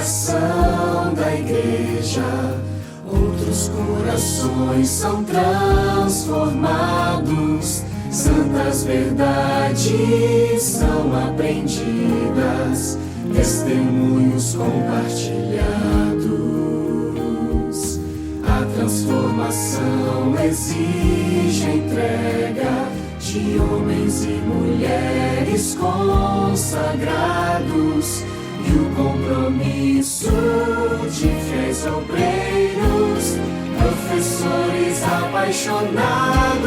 coração da igreja, outros corações são transformados, santas verdades são aprendidas, testemunhos compartilhados. A transformação exige a entrega de homens e mulheres consagrados e o compromisso de fiéis obreiros, professores apaixonados.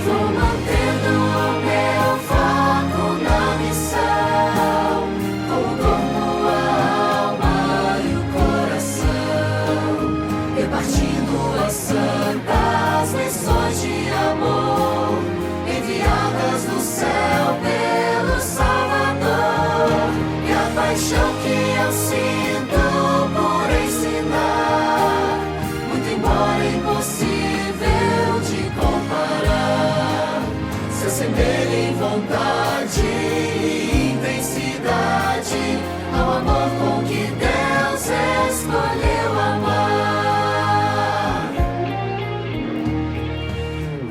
Vou mantendo o meu foco na missão, com o corpo, a alma e o coração, repartindo as santas lições de amor, enviadas do céu pelo Salvador, e a paixão que eu sinto por ensinar, muito embora impossível de comparar, se assemelha em vontade e intensidade ao amor com que Deus escolheu amar.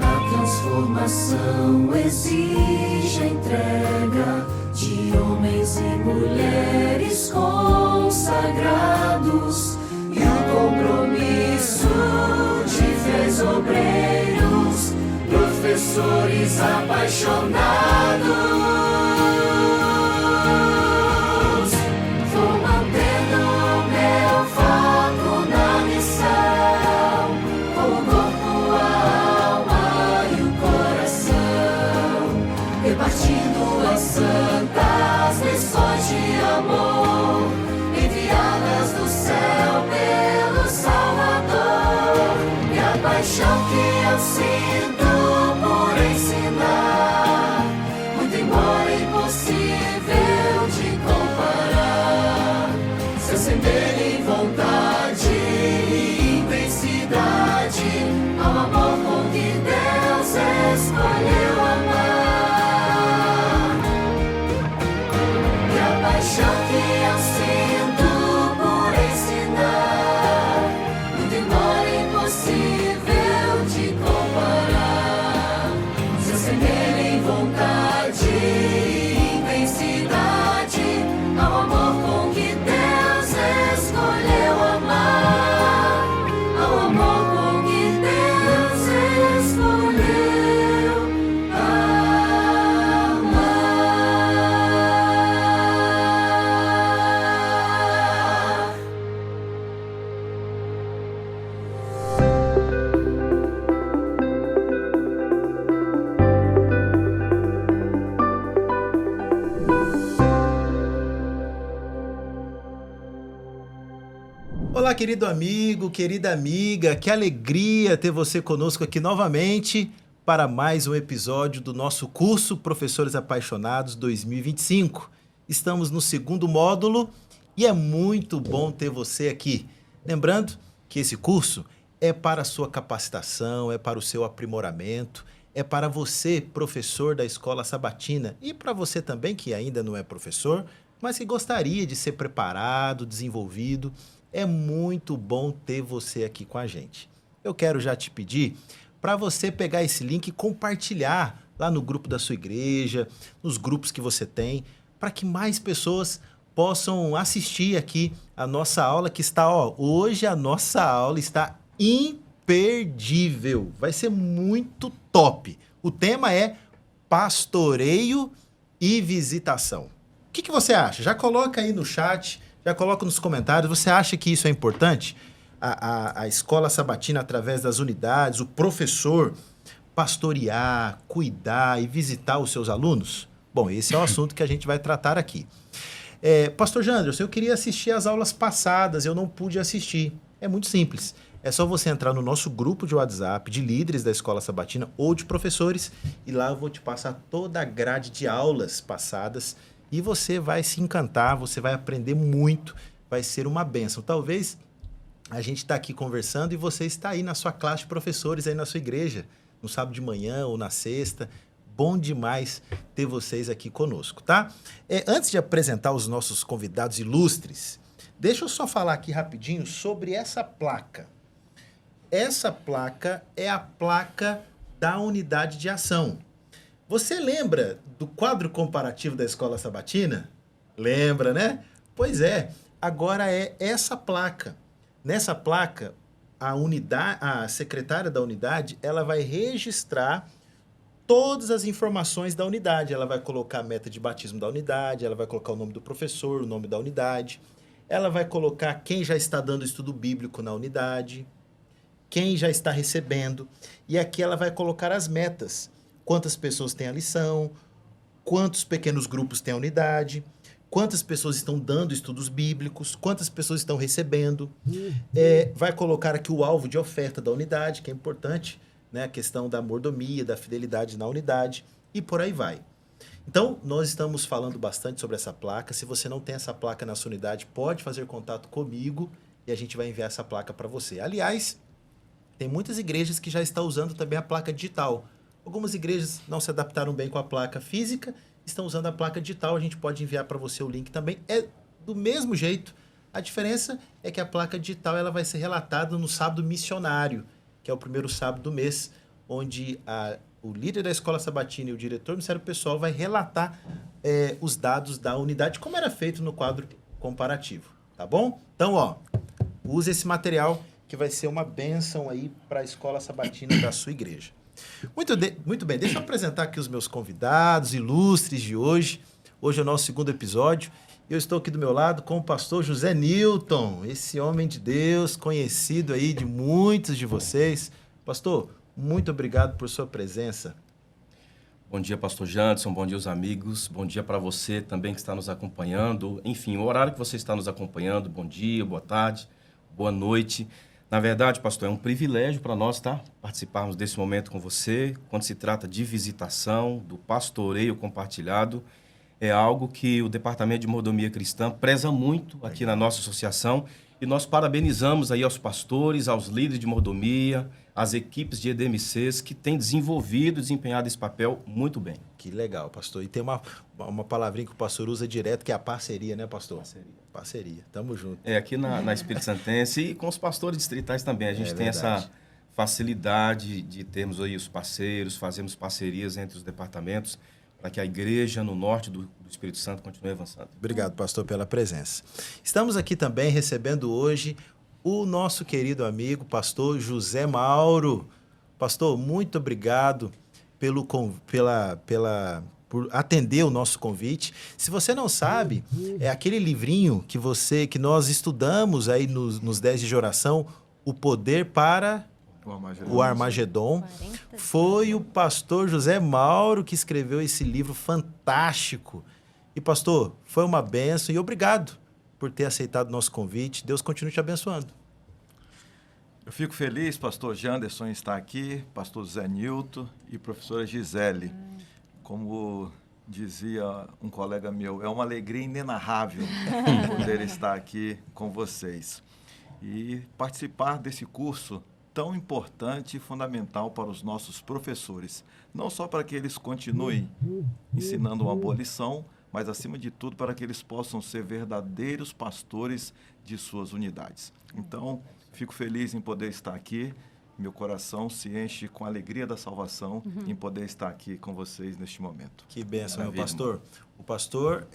A transformação exige a entrega de homens e mulheres consagrados e o compromisso de fiéis obreiros, professores apaixonados. Vou mantendo o meu foco na missão, com o corpo, a alma e o coração, repartindo as santas lições de amor, enviadas do céu pelo Salvador, e a paixão que eu sinto por ensinar, muito embora impossível de comparar, se assemelha em vontade e intensidade ao amor com que Deus escolheu amar. E a paixão que eu sinto por ensinar, muito embora impossível de comparar, se assemelha em vontade e intensidade ao amor com que Deus escolheu amar, ao amor com que Deus escolheu amar. Olá, querido amigo, querida amiga, que alegria ter você conosco aqui novamente para mais um episódio do nosso curso Professores Apaixonados 2025. Estamos no segundo módulo e é muito bom ter você aqui. Lembrando que esse curso é para a sua capacitação, é para o seu aprimoramento, é para você, professor da Escola Sabatina, e para você também que ainda não é professor, mas que gostaria de ser preparado, desenvolvido. É muito bom ter você aqui com a gente. Eu quero já te pedir para você pegar esse link e compartilhar lá no grupo da sua igreja, nos grupos que você tem, para que mais pessoas possam assistir aqui a nossa aula que está, hoje a nossa aula está imperdível. Vai ser muito top. O tema é pastoreio e visitação. O que você acha? Já coloca aí no chat. Já coloca nos comentários, você acha que isso é importante? A Escola Sabatina, através das unidades, o professor pastorear, cuidar e visitar os seus alunos? Bom, esse é o assunto que a gente vai tratar aqui. Pastor Jandros, eu queria assistir às aulas passadas, eu não pude assistir. É muito simples. É só você entrar no nosso grupo de WhatsApp de líderes da Escola Sabatina ou de professores e lá eu vou te passar toda a grade de aulas passadas. E você vai se encantar, você vai aprender muito, vai ser uma bênção. Talvez a gente está aqui conversando e você está aí na sua classe de professores, aí na sua igreja, no sábado de manhã ou na sexta. bom demais ter vocês aqui conosco, tá? Antes de apresentar os nossos convidados ilustres, deixa eu só falar aqui rapidinho sobre essa placa. Essa placa é a placa da unidade de ação. Você lembra do quadro comparativo da Escola Sabatina? Lembra, né? Pois é, agora é essa placa. Nessa placa, a secretária da unidade, ela vai registrar todas as informações da unidade. Ela vai colocar a meta de batismo da unidade, ela vai colocar o nome do professor, o nome da unidade, ela vai colocar quem já está dando estudo bíblico na unidade, quem já está recebendo, e aqui ela vai colocar as metas. Quantas pessoas têm a lição, quantos pequenos grupos tem a unidade, quantas pessoas estão dando estudos bíblicos, quantas pessoas estão recebendo. Vai colocar aqui o alvo de oferta da unidade, que é importante, né? A questão da mordomia, da fidelidade na unidade, e por aí vai. Então, nós estamos falando bastante sobre essa placa. Se você não tem essa placa na sua unidade, pode fazer contato comigo e a gente vai enviar essa placa para você. Aliás, tem muitas igrejas que já estão usando também a placa digital. Algumas igrejas não se adaptaram bem com a placa física, estão usando a placa digital, a gente pode enviar para você o link também. É do mesmo jeito. A diferença é que a placa digital ela vai ser relatada no sábado missionário, que é o primeiro sábado do mês, onde o líder da Escola Sabatina e o diretor do Ministério Pessoal vai relatar os dados da unidade, como era feito no quadro comparativo, tá bom? Então, use esse material que vai ser uma bênção aí para a Escola Sabatina da sua igreja. Muito bem, deixa eu apresentar aqui os meus convidados ilustres de hoje. Hoje é o nosso segundo episódio. Eu estou aqui do meu lado com o pastor José Newton, esse homem de Deus, conhecido aí de muitos de vocês. Pastor, muito obrigado por sua presença. Bom dia, pastor Janderson, bom dia os amigos, bom dia para você também que está nos acompanhando. Enfim, o horário que você está nos acompanhando, bom dia, boa tarde, boa noite. Na verdade, pastor, é um privilégio para nós, tá? Participarmos desse momento com você. Quando se trata de visitação, do pastoreio compartilhado, é algo que o Departamento de Mordomia Cristã preza muito aqui na nossa associação. E nós parabenizamos aí aos pastores, aos líderes de mordomia, às equipes de EDMCs que têm desenvolvido e desempenhado esse papel muito bem. Que legal, pastor. E tem uma palavrinha que o pastor usa direto, que é a parceria, né, pastor? Parceria. Tamo junto. Aqui na Espírito Santense e com os pastores distritais também. A gente tem essa facilidade de termos aí os parceiros, fazemos parcerias entre os departamentos para que a igreja no norte do Espírito Santo continue avançando. Obrigado, pastor, pela presença. Estamos aqui também recebendo hoje o nosso querido amigo, pastor José Mauro. Pastor, muito obrigado por atender o nosso convite. Se você não sabe, é aquele livrinho que nós estudamos aí nos 10 dias de oração, O Poder para o Armagedon. Foi o pastor José Mauro que escreveu esse livro fantástico. E, pastor, foi uma bênção e obrigado por ter aceitado o nosso convite. Deus continue te abençoando. Eu fico feliz, pastor Janderson, em estar aqui, pastor Zé Nilton e professora Gisele. Como dizia um colega meu, é uma alegria inenarrável poder estar aqui com vocês. E participar desse curso tão importante e fundamental para os nossos professores. Não só para que eles continuem ensinando uma boa lição, mas, acima de tudo, para que eles possam ser verdadeiros pastores de suas unidades. Então, fico feliz em poder estar aqui. Meu coração se enche com a alegria da salvação em poder estar aqui com vocês neste momento. Que bênção, meu pastor. O pastor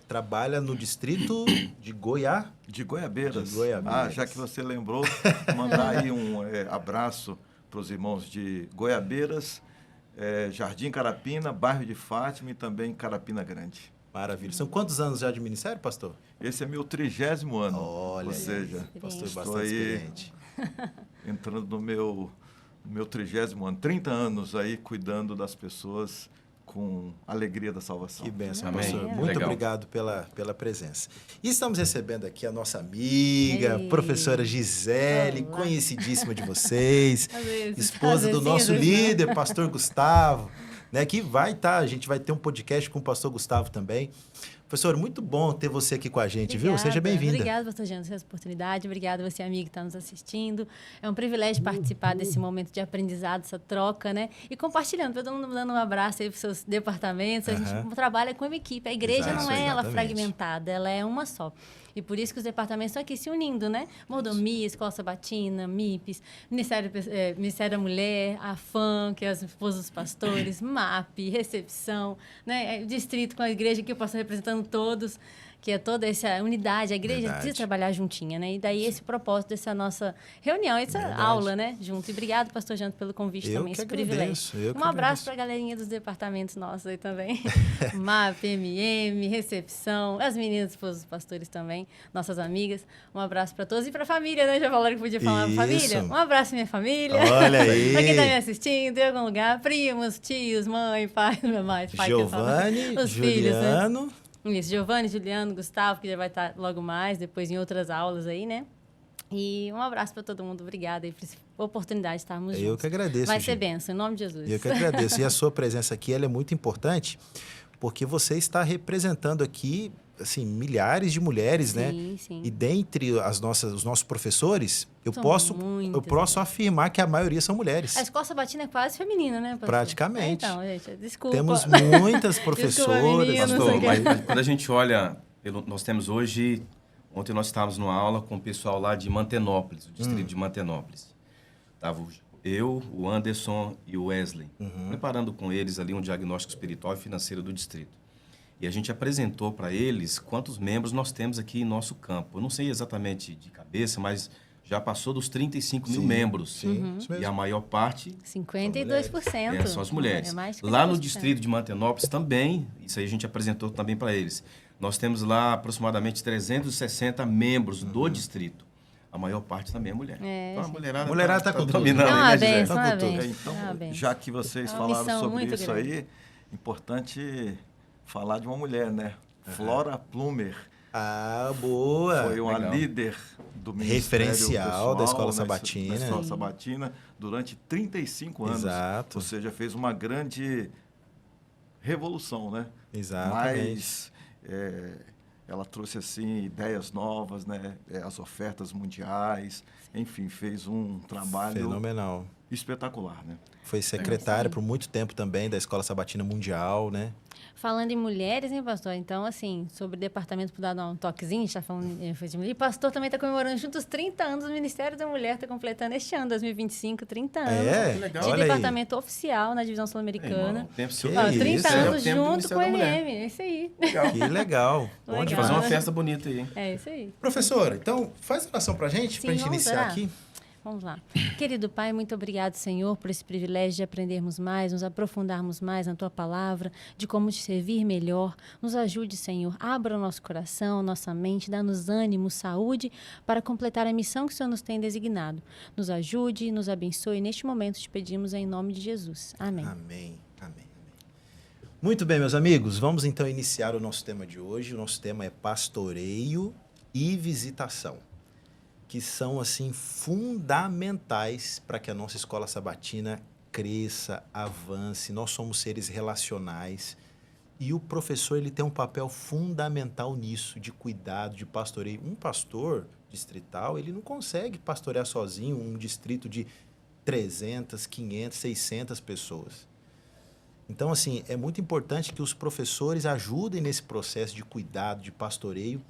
trabalha no distrito de Goiabeiras. De Goiabeiras. Já que você lembrou, mandar aí um abraço para os irmãos de Goiabeiras, Jardim Carapina, bairro de Fátima e também Carapina Grande. Maravilha. São quantos anos já de ministério, pastor? Esse é meu 30º ano. Olha, ou seja, pastor estou bastante aí experiente. Entrando no meu 30º ano, 30 anos aí cuidando das pessoas com a alegria da salvação. Que bênção, Amém. pastor. Muito Legal. obrigado pela presença. E estamos recebendo aqui a nossa amiga, professora Gisele, Olá. conhecidíssima de vocês, Às vezes, esposa às do vezes nosso sim, às vezes não. líder, pastor Gustavo, né, que a gente vai ter um podcast com o pastor Gustavo também. Professor, muito bom ter você aqui com a gente, viu? Seja bem-vinda. Obrigada, pastor Jean, por essa oportunidade. Obrigada você, amigo, que está nos assistindo. É um privilégio participar desse momento de aprendizado, essa troca, né? E compartilhando, todo mundo dando um abraço aí para os seus departamentos. A gente trabalha como equipe. A igreja não é ela fragmentada, ela é uma só. E por isso que os departamentos estão aqui se unindo, né? Mordomia, Escola Sabatina, MIPES, Ministério da Mulher, a FAM, que é as esposas dos pastores, MAP, recepção, né? Distrito com a igreja que eu posso representando todos, que é toda essa unidade. A igreja precisa trabalhar juntinha, né? E daí esse propósito dessa nossa reunião, essa aula, né? Junto. E obrigado, pastor Janto, pelo convite também, esse privilégio. Um abraço para a galerinha dos departamentos nossos aí também. MAP, MM, recepção, as meninas, esposas dos pastores também, nossas amigas. Um abraço para todos e para a família, né? Já falaram que podia falar família? Um abraço, minha família. Olha aí. Para quem está me assistindo, em algum lugar, primos, tios, mãe, pai, pai, Giovanni, os Juliano. Filhos, né? Isso, Giovanni, Juliano, Gustavo, que já vai estar logo mais, depois em outras aulas aí, né? E um abraço para todo mundo. Obrigada aí por essa oportunidade de estarmos juntos. Eu que agradeço, Vai ser bênção, em nome de Jesus. Eu que agradeço. E a sua presença aqui, ela é muito importante, porque você está representando aqui, assim, milhares de mulheres, né? Sim. E dentre os nossos professores, eu posso afirmar que a maioria são mulheres. A Escola Sabatina é quase feminina, né, pastor? Praticamente. Então, gente, desculpa. Temos muitas professoras. Pastor, mas quando a gente olha, nós temos hoje... Ontem nós estávamos numa aula com o pessoal lá de Mantenópolis, o distrito de Mantenópolis. Estava eu, o Anderson e o Wesley, preparando com eles ali um diagnóstico espiritual e financeiro do distrito. E a gente apresentou para eles quantos membros nós temos aqui em nosso campo. Eu não sei exatamente de cabeça, mas já passou dos 35 mil membros. Sim, isso mesmo. E a maior parte... 52%. São as mulheres. É mais de 50%. Lá no distrito de Mantenópolis também, isso aí a gente apresentou também para eles. Nós temos lá aproximadamente 360 membros do distrito. A maior parte também é mulher. A Então, a mulherada está com tudo. dominando, Não, né, Gisele? benção, Então, já que vocês falaram sobre isso grande. aí, importante falar de uma mulher, né? Flora Plumer. Ah, boa. Foi uma Legal. líder do Ministério Referencial Pessoal, da Escola da Sabatina. Escola Sabatina durante 35 anos. Exato. Ou seja, fez uma grande revolução, né? Exatamente. Mas ela trouxe assim ideias novas, né? As ofertas mundiais, enfim, fez um trabalho Fenomenal. espetacular, né? Foi secretária por muito tempo também da Escola Sabatina Mundial, né? Falando em mulheres, hein, pastor? Então, assim, sobre o departamento, para dar um toquezinho, a gente está falando de mulher. E o pastor também está comemorando juntos os 30 anos. O Ministério da Mulher está completando este ano, 2025, 30 anos. É? Que legal. De Olha aí. departamento oficial na divisão sul-americana. Tempo seu. Que Ó, isso, 30 é o anos tempo do junto Ministério com o da Mulher. MM. É isso aí. Que legal. Bom Legal. demais. Fazer uma festa bonita aí. É isso aí. Professora, então faz a oração pra gente, Sim, pra gente vamos iniciar orar. aqui. Vamos lá. Querido Pai, muito obrigado, Senhor, por esse privilégio de aprendermos mais, nos aprofundarmos mais na Tua palavra, de como te servir melhor. Nos ajude, Senhor. Abra o nosso coração, nossa mente, dá-nos ânimo, saúde para completar a missão que o Senhor nos tem designado. Nos ajude, nos abençoe. Neste momento te pedimos em nome de Jesus. Amém. Amém. Muito bem, meus amigos, vamos então iniciar o nosso tema de hoje. O nosso tema é pastoreio e visitação, que são, assim, fundamentais para que a nossa escola sabatina cresça, avance. Nós somos seres relacionais e o professor ele tem um papel fundamental nisso, de cuidado, de pastoreio. Um pastor distrital, ele não consegue pastorear sozinho um distrito de 300, 500, 600 pessoas. Então, assim, é muito importante que os professores ajudem nesse processo de cuidado, de pastoreio.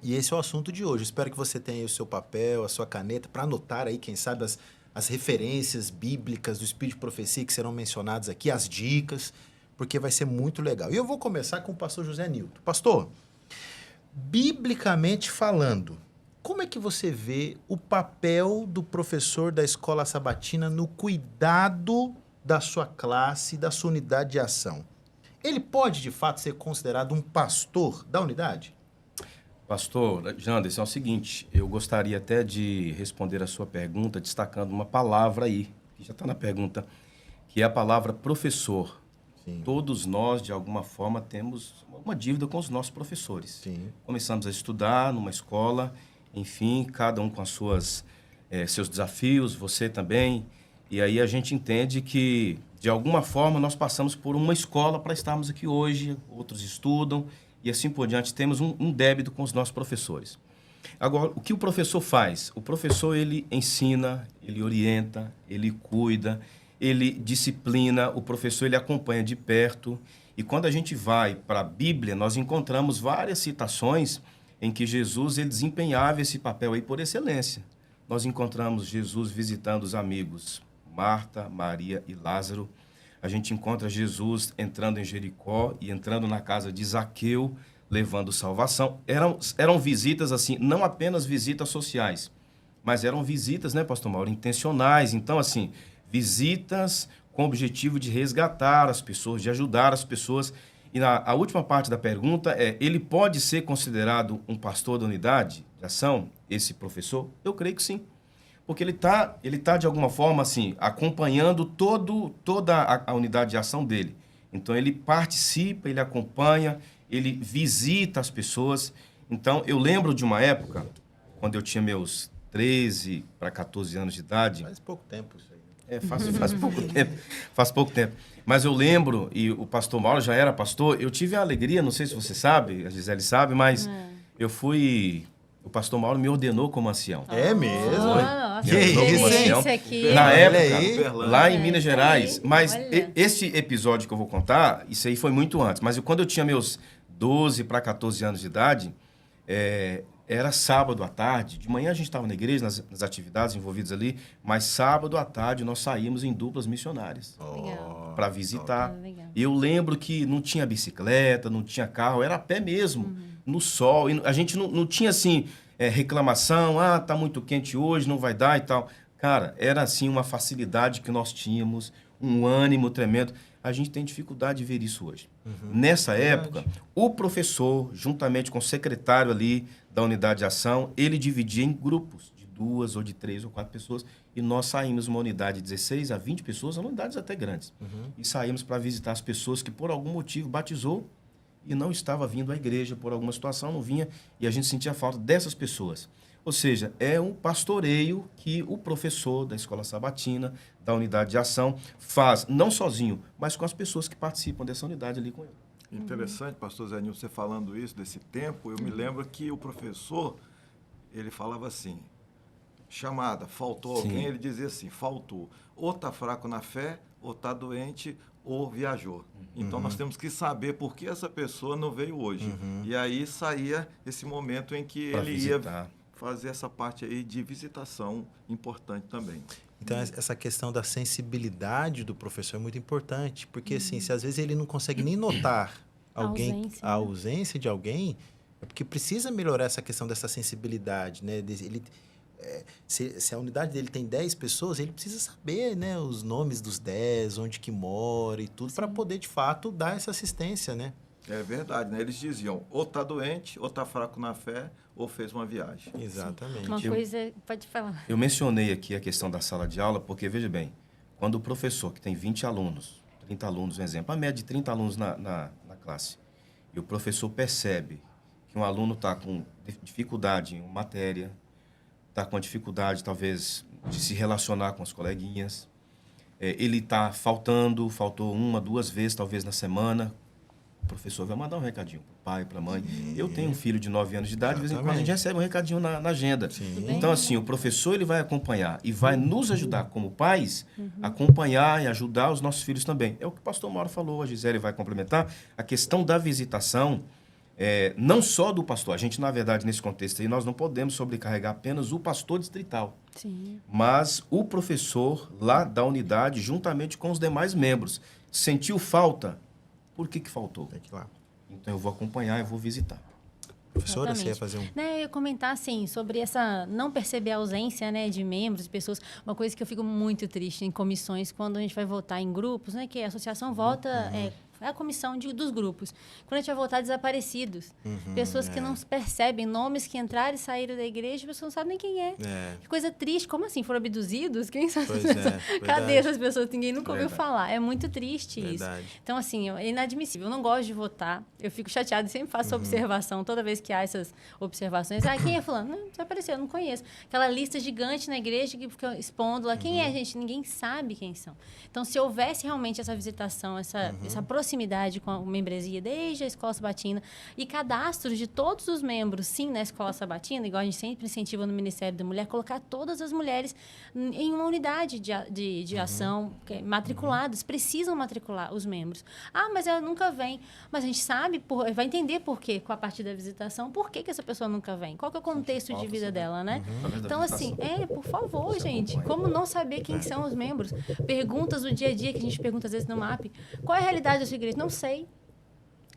E esse é o assunto de hoje. Espero que você tenha aí o seu papel, a sua caneta, para anotar aí, quem sabe, as referências bíblicas do Espírito de Profecia que serão mencionadas aqui, as dicas, porque vai ser muito legal. E eu vou começar com o pastor José Nilton. Pastor, biblicamente falando, como é que você vê o papel do professor da escola sabatina no cuidado da sua classe, da sua unidade de ação? Ele pode, de fato, ser considerado um pastor da unidade? Pastor Janderson, é o seguinte, eu gostaria até de responder a sua pergunta destacando uma palavra aí, que já está na pergunta, que é a palavra professor. Sim. Todos nós, de alguma forma, temos uma dívida com os nossos professores. Sim. Começamos a estudar numa escola, enfim, cada um com as seus desafios, você também, e aí a gente entende que, de alguma forma, nós passamos por uma escola para estarmos aqui hoje, outros estudam, e assim por diante, temos um débito com os nossos professores. Agora, o que o professor faz? O professor, ele ensina, ele orienta, ele cuida, ele disciplina, o professor, ele acompanha de perto. E quando a gente vai para a Bíblia, nós encontramos várias citações em que Jesus, ele desempenhava esse papel aí por excelência. Nós encontramos Jesus visitando os amigos Marta, Maria e Lázaro. A gente encontra Jesus entrando em Jericó e entrando na casa de Zaqueu, levando salvação. Eram visitas assim, não apenas visitas sociais, mas eram visitas, né, pastor Mauro, intencionais. Então, assim, visitas com o objetivo de resgatar as pessoas, de ajudar as pessoas. E a última parte da pergunta é, ele pode ser considerado um pastor da unidade de ação, esse professor? Eu creio que sim. Porque ele tá de alguma forma, assim, acompanhando toda a unidade de ação dele. Então, ele participa, ele acompanha, ele visita as pessoas. Então, eu lembro de uma época, quando eu tinha meus 13 para 14 anos de idade. Faz pouco tempo isso aí. Faz pouco tempo. Mas eu lembro, e o pastor Mauro já era pastor, eu tive a alegria, não sei se você sabe, a Gisele sabe, mas o pastor Mauro me ordenou como ancião. É mesmo? Nossa, Que delícia aqui. Na Olha época, aí. lá em Minas Gerais. Mas olha. esse episódio que eu vou contar, isso aí foi muito antes. Mas quando eu tinha meus 12 para 14 anos de idade, era sábado à tarde. De manhã a gente estava na igreja, nas atividades envolvidas ali, mas sábado à tarde nós saímos em duplas missionárias Legal. para visitar. Legal. E eu lembro que não tinha bicicleta, não tinha carro, era a pé mesmo, no sol. E a gente não tinha, assim, reclamação, tá muito quente hoje, não vai dar e tal. Cara, era, assim, uma facilidade que nós tínhamos, um ânimo tremendo. A gente tem dificuldade de ver isso hoje. Nessa época, o professor, juntamente com o secretário ali da unidade de ação, ele dividia em grupos de 2 ou de 3 ou 4 pessoas e nós saímos uma unidade de 16 a 20 pessoas, unidades até grandes. E saímos para visitar as pessoas que por algum motivo batizou e não estava vindo à igreja, por alguma situação não vinha e a gente sentia falta dessas pessoas. Ou seja, é um pastoreio que o professor da escola sabatina, da unidade de ação, faz, não sozinho, mas com as pessoas que participam dessa unidade ali com ele. Interessante, pastor Zé Nilton, você falando isso, desse tempo, eu me lembro que o professor, ele falava assim, chamada, faltou Sim. alguém, ele dizia assim, faltou, ou está fraco na fé, ou está doente, ou viajou. Então, nós temos que saber por que essa pessoa não veio hoje. E aí saía esse momento em que Pra ele visitar. ia fazer essa parte aí de visitação importante também. Então, essa questão da sensibilidade do professor é muito importante, porque, assim, se às vezes ele não consegue nem notar a ausência de alguém, é porque precisa melhorar essa questão dessa sensibilidade, né? Se a unidade dele tem 10 pessoas, ele precisa saber, né, os nomes dos 10, onde que mora e tudo, para poder, de fato, dar essa assistência, né? É verdade, né? Eles diziam, ou está doente, ou está fraco na fé, ou fez uma viagem. Exatamente. Uma coisa... Pode falar. Eu mencionei aqui a questão da sala de aula, porque, veja bem, quando o professor, que tem 20 alunos, 30 alunos, um exemplo, a média de 30 alunos na classe, e o professor percebe que um aluno está com dificuldade em uma matéria, está com a dificuldade, talvez, de se relacionar com as coleguinhas, ele está faltou 1, 2 vezes, talvez, na semana, o professor vai mandar um recadinho para o pai, para a mãe. Eu tenho um filho de 9 anos de idade, de vez em quando a gente recebe um recadinho na agenda. Sim. Então, assim, o professor ele vai acompanhar e vai nos ajudar como pais, acompanhar e ajudar os nossos filhos também. É o que o pastor Mauro falou, a Gisele vai complementar, a questão da visitação, não só do pastor. A gente, na verdade, nesse contexto aí, nós não podemos sobrecarregar apenas o pastor distrital. Sim. Mas o professor lá da unidade, juntamente com os demais membros, sentiu falta. Por que faltou? Tem que ir lá. Então eu vou acompanhar, eu vou visitar. Professora, você ia Exatamente. fazer um... Eu ia comentar, assim, sobre essa não perceber a ausência, né, de membros, de pessoas. Uma coisa que eu fico muito triste em comissões, quando a gente vai votar em grupos, né, que a associação vota... É a comissão dos grupos. Quando a gente vai votar desaparecidos. Pessoas que não percebem, nomes que entraram e saíram da igreja, pessoas não sabem nem quem é. Que coisa triste. Como assim? Foram abduzidos? Quem sabe? Pois é, Cadê verdade. essas pessoas? Ninguém nunca ouviu Verdade. falar. É muito triste Verdade. isso. Então, assim, é inadmissível. Eu não gosto de votar. Eu fico chateada e sempre faço essa observação. Toda vez que há essas observações. Quem é fulano? Não, desapareceu, eu não conheço. Aquela lista gigante na igreja que fica expondo lá. Quem é, gente? Ninguém sabe quem são. Então, se houvesse realmente essa visitação, essa proximidade, proximidade com a membresia desde a Escola Sabatina e cadastro de todos os membros, sim, na Escola Sabatina, igual a gente sempre incentiva no Ministério da Mulher, colocar todas as mulheres em uma unidade de ação, matriculadas, precisam matricular os membros. Ah, mas ela nunca vem. Mas a gente sabe, vai entender por quê, com a partir da visitação, por que essa pessoa nunca vem, qual que é o contexto de vida dela, né? Então, assim, por favor, gente, como não saber quem são os membros? Perguntas do dia a dia que a gente pergunta às vezes no MAP. Qual é a realidade da sua igreja? Não sei.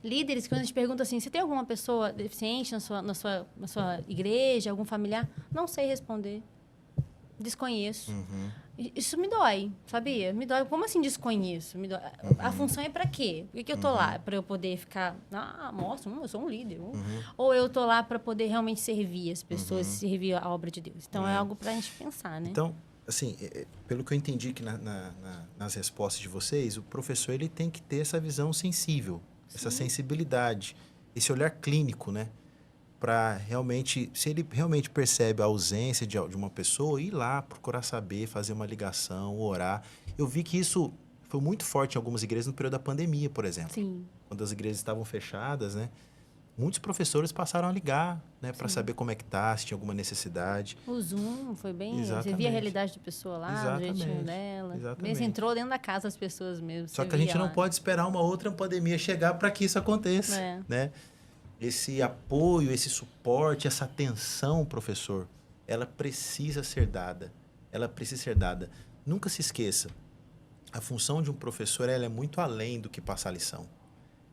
Líderes, quando a gente pergunta assim, você tem alguma pessoa deficiente na sua igreja, algum familiar? Não sei responder. Desconheço. Isso me dói, sabia? Me dói. Como assim desconheço? Me dói. A função é para quê? Por que eu tô lá? Para eu poder ficar... mostra, eu sou um líder. Ou eu tô lá para poder realmente servir as pessoas, servir a obra de Deus. Então, é algo para a gente pensar, né? Então, assim, pelo que eu entendi que nas respostas de vocês, o professor ele tem que ter essa visão sensível, essa sensibilidade, esse olhar clínico, né? Para realmente, se ele realmente percebe a ausência de uma pessoa, ir lá, procurar saber, fazer uma ligação, orar. Eu vi que isso foi muito forte em algumas igrejas no período da pandemia, por exemplo. Sim. Quando as igrejas estavam fechadas, né? Muitos professores passaram a ligar, né, para saber como é que tá, se tinha alguma necessidade. O Zoom foi bem... Exatamente. Você via a realidade da pessoa lá, do jeitinho dela. Exatamente. Você entrou dentro da casa das pessoas mesmo. Só que a gente não pode esperar uma outra pandemia chegar para que isso aconteça, né? Esse apoio, esse suporte, essa atenção, professor, ela precisa ser dada. Ela precisa ser dada. Nunca se esqueça, a função de um professor ela é muito além do que passar lição.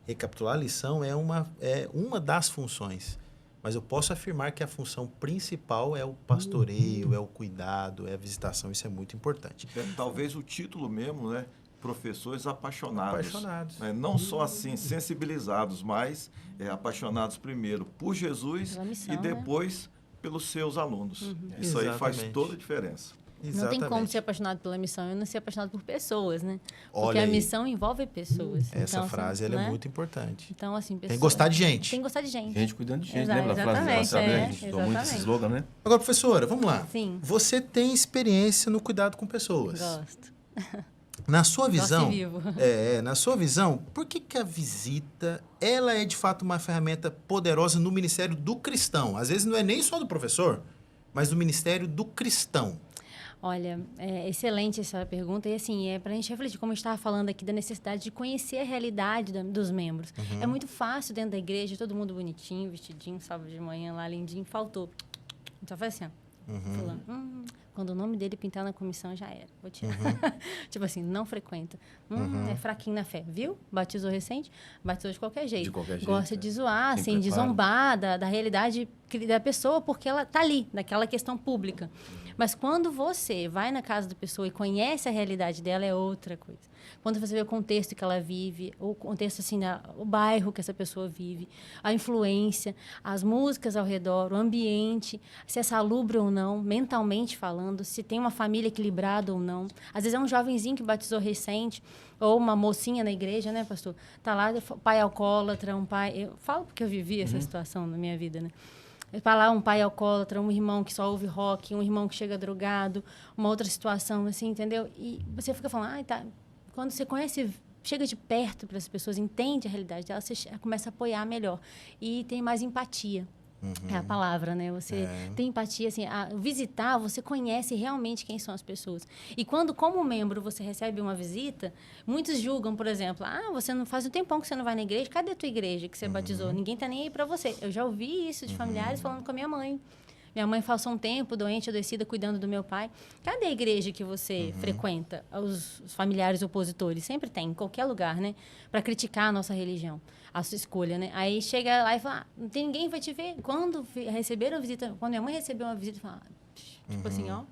Recapitular a lição é uma das funções, mas eu posso afirmar que a função principal é o pastoreio, é o cuidado, é a visitação, isso é muito importante. Talvez o título mesmo, né? Professores apaixonados. Apaixonados. Né? Não só assim, sensibilizados, mas apaixonados primeiro por Jesus missão, e depois pelos seus alunos. Isso Exatamente. aí faz toda a diferença. Não tem como ser apaixonado pela missão e não ser apaixonado por pessoas, né? Porque Olha a aí. missão envolve pessoas. Essa então, frase assim, ela né? é muito importante. Então, assim, pessoas... Tem que gostar de gente. Tem que gostar de gente. Gente cuidando de gente, Exato, lembra a frase da nossa exatamente, A gente usou muito esse exatamente. slogan, né? Agora, professora, vamos lá. Sim. Você tem experiência no cuidado com pessoas. Gosto. Na sua visão, Gosto e vivo. na sua visão, por que a visita ela é de fato uma ferramenta poderosa no ministério do cristão? Às vezes não é nem só do professor, mas do ministério do cristão. Olha, é excelente essa pergunta. E, assim, para a gente refletir, como eu estava falando aqui, da necessidade de conhecer a realidade dos membros. É muito fácil dentro da igreja, todo mundo bonitinho, vestidinho, sábado de manhã lá, lindinho, faltou. Então, faz assim, ó. Fulano, quando o nome dele pintar na comissão, já era. Vou tirar. Tipo assim, não frequenta. É fraquinho na fé, viu? Batizou recente, batizou de qualquer jeito. De qualquer jeito, Gosta de zoar, Sem assim, de preparo. zombar da realidade da pessoa, porque ela tá ali, naquela questão pública. Mas quando você vai na casa da pessoa e conhece a realidade dela, é outra coisa. Quando você vê o contexto que ela vive, o contexto, assim, o bairro que essa pessoa vive, a influência, as músicas ao redor, o ambiente, se é salubre ou não, mentalmente falando, se tem uma família equilibrada ou não. Às vezes é um jovenzinho que batizou recente, ou uma mocinha na igreja, né, pastor? Tá lá, pai alcoólatra, um pai... Eu falo porque eu vivi essa situação na minha vida, né? Para lá, um pai alcoólatra, um irmão que só ouve rock, um irmão que chega drogado, uma outra situação, assim, entendeu? E você fica falando, tá... Quando você conhece, chega de perto para as pessoas, entende a realidade delas, você começa a apoiar melhor. E tem mais empatia. É a palavra, né? Você tem empatia, assim, visitar, você conhece realmente quem são as pessoas. E quando, como membro, você recebe uma visita, muitos julgam, por exemplo, você não faz um tempão que você não vai na igreja, cadê a tua igreja que você batizou? Ninguém tá nem aí para você. Eu já ouvi isso de familiares falando com a minha mãe. Minha mãe passou um tempo doente, adoecida, cuidando do meu pai. Cadê a igreja que você frequenta? Os familiares opositores. Sempre tem, em qualquer lugar, né? Para criticar a nossa religião, a sua escolha, né? Aí chega lá e fala, não tem ninguém que vai te ver. Quando receberam a visita, quando minha mãe recebeu uma visita, fala, tipo assim, ó.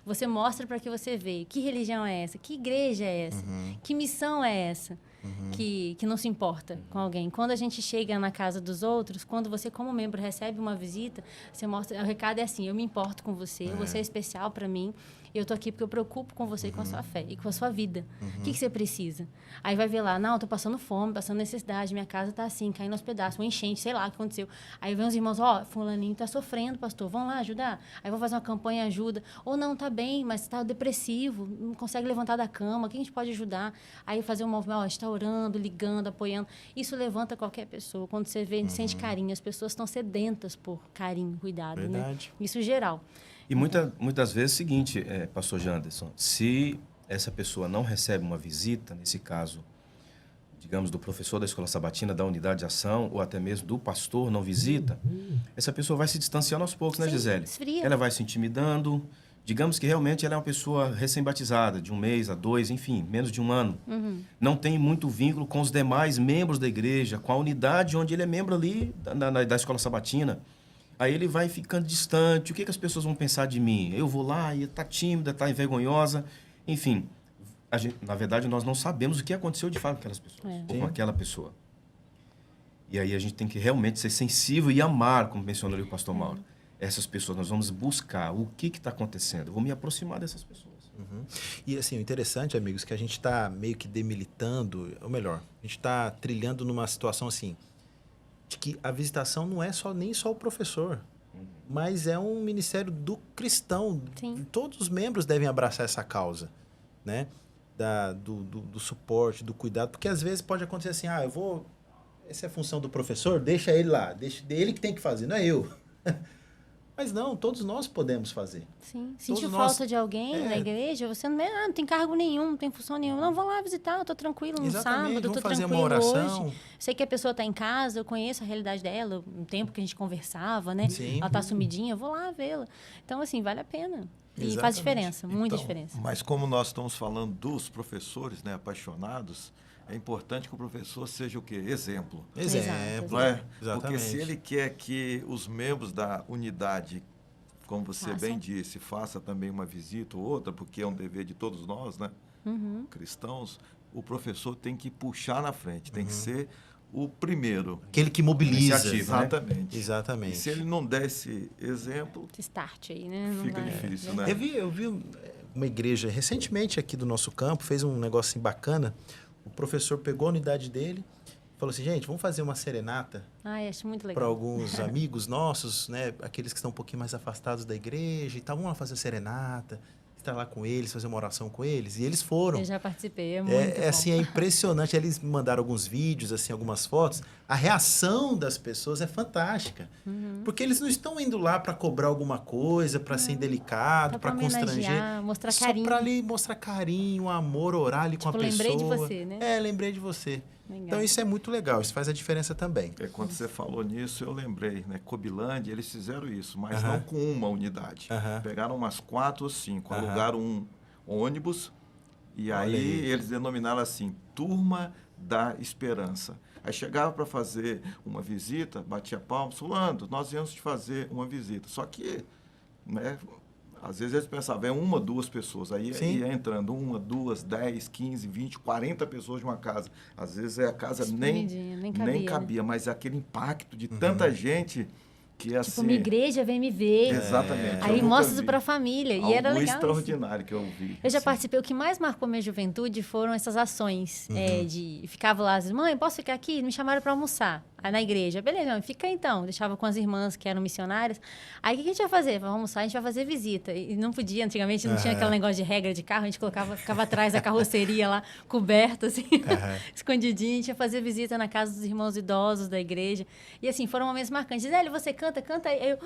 Você mostra para que você vê que religião é essa, que igreja é essa, que missão é essa. Que não se importa com alguém. Quando a gente chega na casa dos outros, quando você, como membro, recebe uma visita, você mostra... O recado é assim, eu me importo com você, você é especial para mim, Eu tô aqui porque eu preocupo com você e com a sua fé e com a sua vida. O que você precisa? Aí vai ver lá, não, eu tô passando fome, passando necessidade, minha casa tá assim, caindo aos pedaços, uma enchente, sei lá o que aconteceu. Aí vem os irmãos, fulaninho tá sofrendo, pastor, vão lá ajudar? Aí vou fazer uma campanha ajuda. Ou não, tá bem, mas tá depressivo, não consegue levantar da cama, quem a gente pode ajudar? Aí fazer um movimento, a gente tá orando, ligando, apoiando. Isso levanta qualquer pessoa. Quando você vê, sente carinho, as pessoas estão sedentas por carinho, cuidado, Verdade. né? Isso geral. E muitas vezes é o seguinte, pastor Janderson, se essa pessoa não recebe uma visita, nesse caso, digamos, do professor da escola sabatina, da unidade de ação, ou até mesmo do pastor não visita, essa pessoa vai se distanciando aos poucos, né, Sim, Gisele? esfria. Ela vai se intimidando, digamos que realmente ela é uma pessoa recém-batizada, de 1 mês a 2, enfim, menos de 1 ano. Não tem muito vínculo com os demais membros da igreja, com a unidade onde ele é membro ali da escola sabatina. Aí ele vai ficando distante. O que as pessoas vão pensar de mim? Eu vou lá e tá tímida, tá envergonhosa. Enfim, na verdade, nós não sabemos o que aconteceu de fato com aquelas pessoas, ou com aquela pessoa. E aí a gente tem que realmente ser sensível e amar, como mencionou ali o pastor Mauro. Essas pessoas, nós vamos buscar o que está acontecendo. Eu vou me aproximar dessas pessoas. E assim, o interessante, amigos, que a gente está meio que demilitando, ou melhor, a gente está trilhando numa situação assim, de que a visitação não é nem só o professor, mas é um ministério do cristão. Sim. Todos os membros devem abraçar essa causa, né? Do suporte, do cuidado, porque às vezes pode acontecer assim, essa é a função do professor, deixa ele lá, ele que tem que fazer, não é eu. Mas não, todos nós podemos fazer. Sim. Sentiu nós- falta de alguém na igreja? Você não tem cargo nenhum, não tem função nenhuma. Não, vou lá visitar, eu tô tranquilo no Exatamente, sábado, vamos tô fazer uma tranquilo oração. hoje. Sei que a pessoa está em casa, eu conheço a realidade dela, um tempo que a gente conversava, né? Sim. Ela tá sumidinha, eu vou lá vê-la. Então, assim, vale a pena. E Exatamente. faz diferença, muita Então, diferença. Mas como nós estamos falando dos professores, né, apaixonados, é importante que o professor seja o quê? Exemplo. Exemplo. Não é? Exatamente. Porque se ele quer que os membros da unidade, como você Façam. bem disse, faça também uma visita ou outra, porque é um dever de todos nós, né? Cristãos, o professor tem que puxar na frente, tem que ser o primeiro. Aquele que mobiliza. Iniciativa, né? Exatamente. E Exatamente. se ele não der esse exemplo, Esse start aí, né? Não fica vai- difícil, é né? Eu vi uma igreja recentemente aqui do nosso campo, fez um negócio assim bacana. O professor pegou a unidade dele, falou assim, gente, vamos fazer uma serenata Ai, acho muito para legal. alguns amigos nossos, né? Aqueles que estão um pouquinho mais afastados da igreja e tal. Vamos lá fazer serenata, estar lá com eles, fazer uma oração com eles. E eles foram. Eu já participei, é muito bom. Assim, é impressionante. Eles mandaram alguns vídeos, assim, algumas fotos. A reação das pessoas é fantástica. Porque eles não estão indo lá para cobrar alguma coisa, para ser indelicado, Só para pra constranger. homenagear, mostrar Só carinho. para ali mostrar carinho, amor, orar ali com a Tipo, pessoa. lembrei de você, né? Lembrei de você. Legal. Então, isso é muito legal. Isso faz a diferença também. Quando você falou nisso, eu lembrei, né? Cobilândia, eles fizeram isso, mas Aham. não com uma unidade. Aham. Pegaram umas 4 ou 5, Aham. alugaram um ônibus e Olha aí aí. eles denominaram assim, Turma da Esperança. Aí chegava para fazer uma visita, batia palmas, fulano, nós viemos te fazer uma visita. Só que, né, às vezes eles pensavam, é 1, 2 pessoas. Aí Sim. ia entrando 1, 2, 10, 15, 20, 40 pessoas de uma casa. Às vezes a casa nem Espremidinha, nem cabia, né? cabia, mas aquele impacto de tanta gente que Tipo, assim... minha igreja vem me ver. Exatamente. Aí eu nunca mostra isso vi. pra família. Algo E era legal isso. extraordinário que eu vi. Eu já assim. participei. O que mais marcou minha juventude foram essas ações. De ficava lá, às vezes, mãe, posso ficar aqui? Me chamaram para almoçar. Aí na igreja. Beleza, mãe, fica aí, então. Deixava com as irmãs que eram missionárias. Aí o que a gente vai fazer? Vamos almoçar, a gente vai fazer visita. E não podia, antigamente não tinha aquele negócio de regra de carro. A gente ficava atrás da carroceria lá, coberta, assim, escondidinho. A gente ia fazer visita na casa dos irmãos idosos da igreja. E assim, foram momentos marcantes. Gisele, você canta? Canta aí.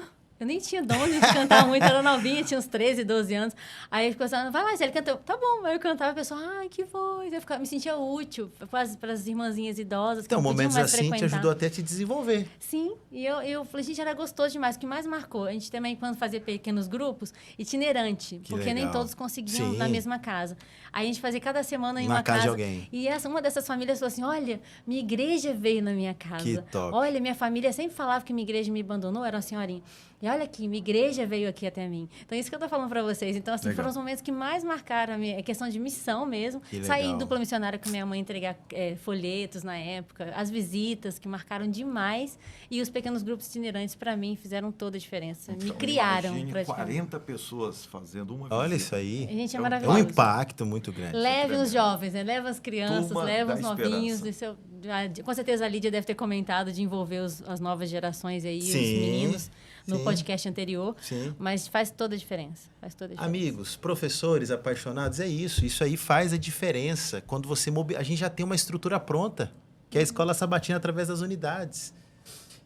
Eu nem tinha dom de cantar muito, era novinha, tinha uns 13, 12 anos. Aí eu ficava assim, vai lá, Gisele, canta. Tá bom, aí eu cantava, a pessoa, ai, que voz. Eu me sentia útil para as irmãzinhas idosas que Então, não podiam momentos mais assim te frequentar. ajudou até a te desenvolver. Sim, e eu falei, gente, era gostoso demais. O que mais marcou? A gente também, quando fazia pequenos grupos, itinerante, Que porque nem legal. todos conseguiam Sim. na mesma casa. Aí a gente fazia cada semana em Na uma casa casa. de alguém. E uma dessas famílias falou assim, olha, minha igreja veio na minha casa. Que top. Olha, minha família sempre falava que minha igreja me abandonou, era uma senhorinha. E olha aqui, minha igreja veio aqui até mim. Então, isso que eu tô falando para vocês. Então, assim, Legal. foram os momentos que mais marcaram a questão de missão mesmo. Que Sair legal. dupla missionária com minha mãe, entregar folhetos na época. As visitas, que marcaram demais. E os pequenos grupos itinerantes, para mim, fizeram toda a diferença. Me Então, criaram, imagine praticamente. 40 pessoas fazendo uma Olha visita. isso aí. Gente, é É um É um maravilhoso. impacto muito grande. Leve os tremendo. jovens, né? Leva as crianças, Turma leva da os novinhos. esperança. Com certeza a Lídia deve ter comentado de envolver as novas gerações aí, Sim, os meninos, no sim. podcast anterior. Sim. Mas faz toda a diferença. Faz toda a diferença. Amigos, professores apaixonados, é isso. Isso aí faz a diferença. Quando você a gente já tem uma estrutura pronta, que é a Escola Sabatina através das unidades.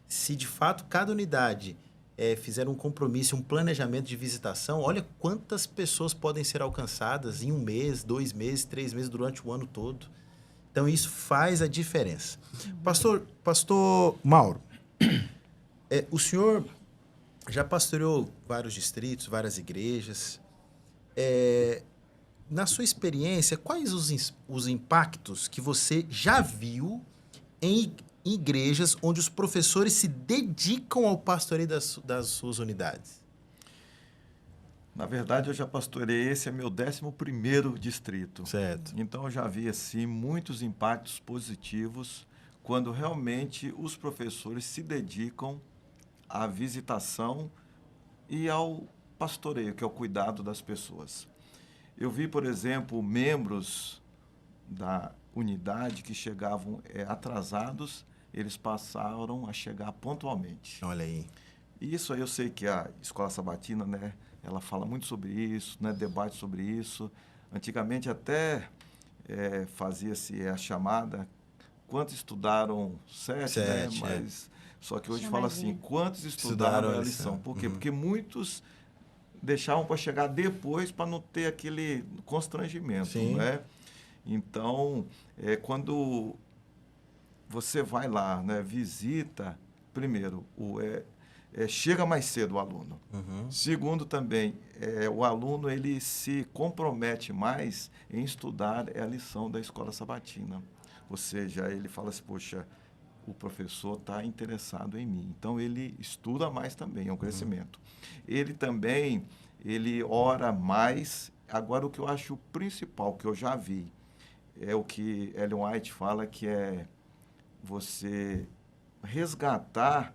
Se de fato cada unidade fizer um compromisso, um planejamento de visitação, olha quantas pessoas podem ser alcançadas em 1 mês, 2 meses, 3 meses, durante o ano todo. Então isso faz a diferença. Pastor Mauro, o senhor já pastoreou vários distritos, várias igrejas. Na sua experiência, quais os impactos que você já viu em igrejas onde os professores se dedicam ao pastoreio das suas unidades? Na verdade, eu já pastorei, esse é meu 11º distrito. Certo. Então, eu já vi, assim, muitos impactos positivos quando realmente os professores se dedicam à visitação e ao pastoreio, que é o cuidado das pessoas. Eu vi, por exemplo, membros da unidade que chegavam atrasados, eles passaram a chegar pontualmente. Olha aí. E isso aí eu sei que a Escola Sabatina, né, ela fala muito sobre isso, né, debate sobre isso. Antigamente até fazia-se a chamada, quantos estudaram 7, né? Mas só que hoje fala assim, quantos estudaram a lição? Por quê? Porque muitos deixavam para chegar depois para não ter aquele constrangimento, Sim. né? Então, quando você vai lá, né, visita, primeiro, chega mais cedo o aluno. Uhum. Segundo, também, o aluno ele se compromete mais em estudar a lição da Escola Sabatina. Ou seja, ele fala assim, poxa, o professor está interessado em mim. Então, ele estuda mais também, é um crescimento. Ele também, ele ora mais. Agora, o que eu acho principal, que eu já vi, é o que Ellen White fala, que é você resgatar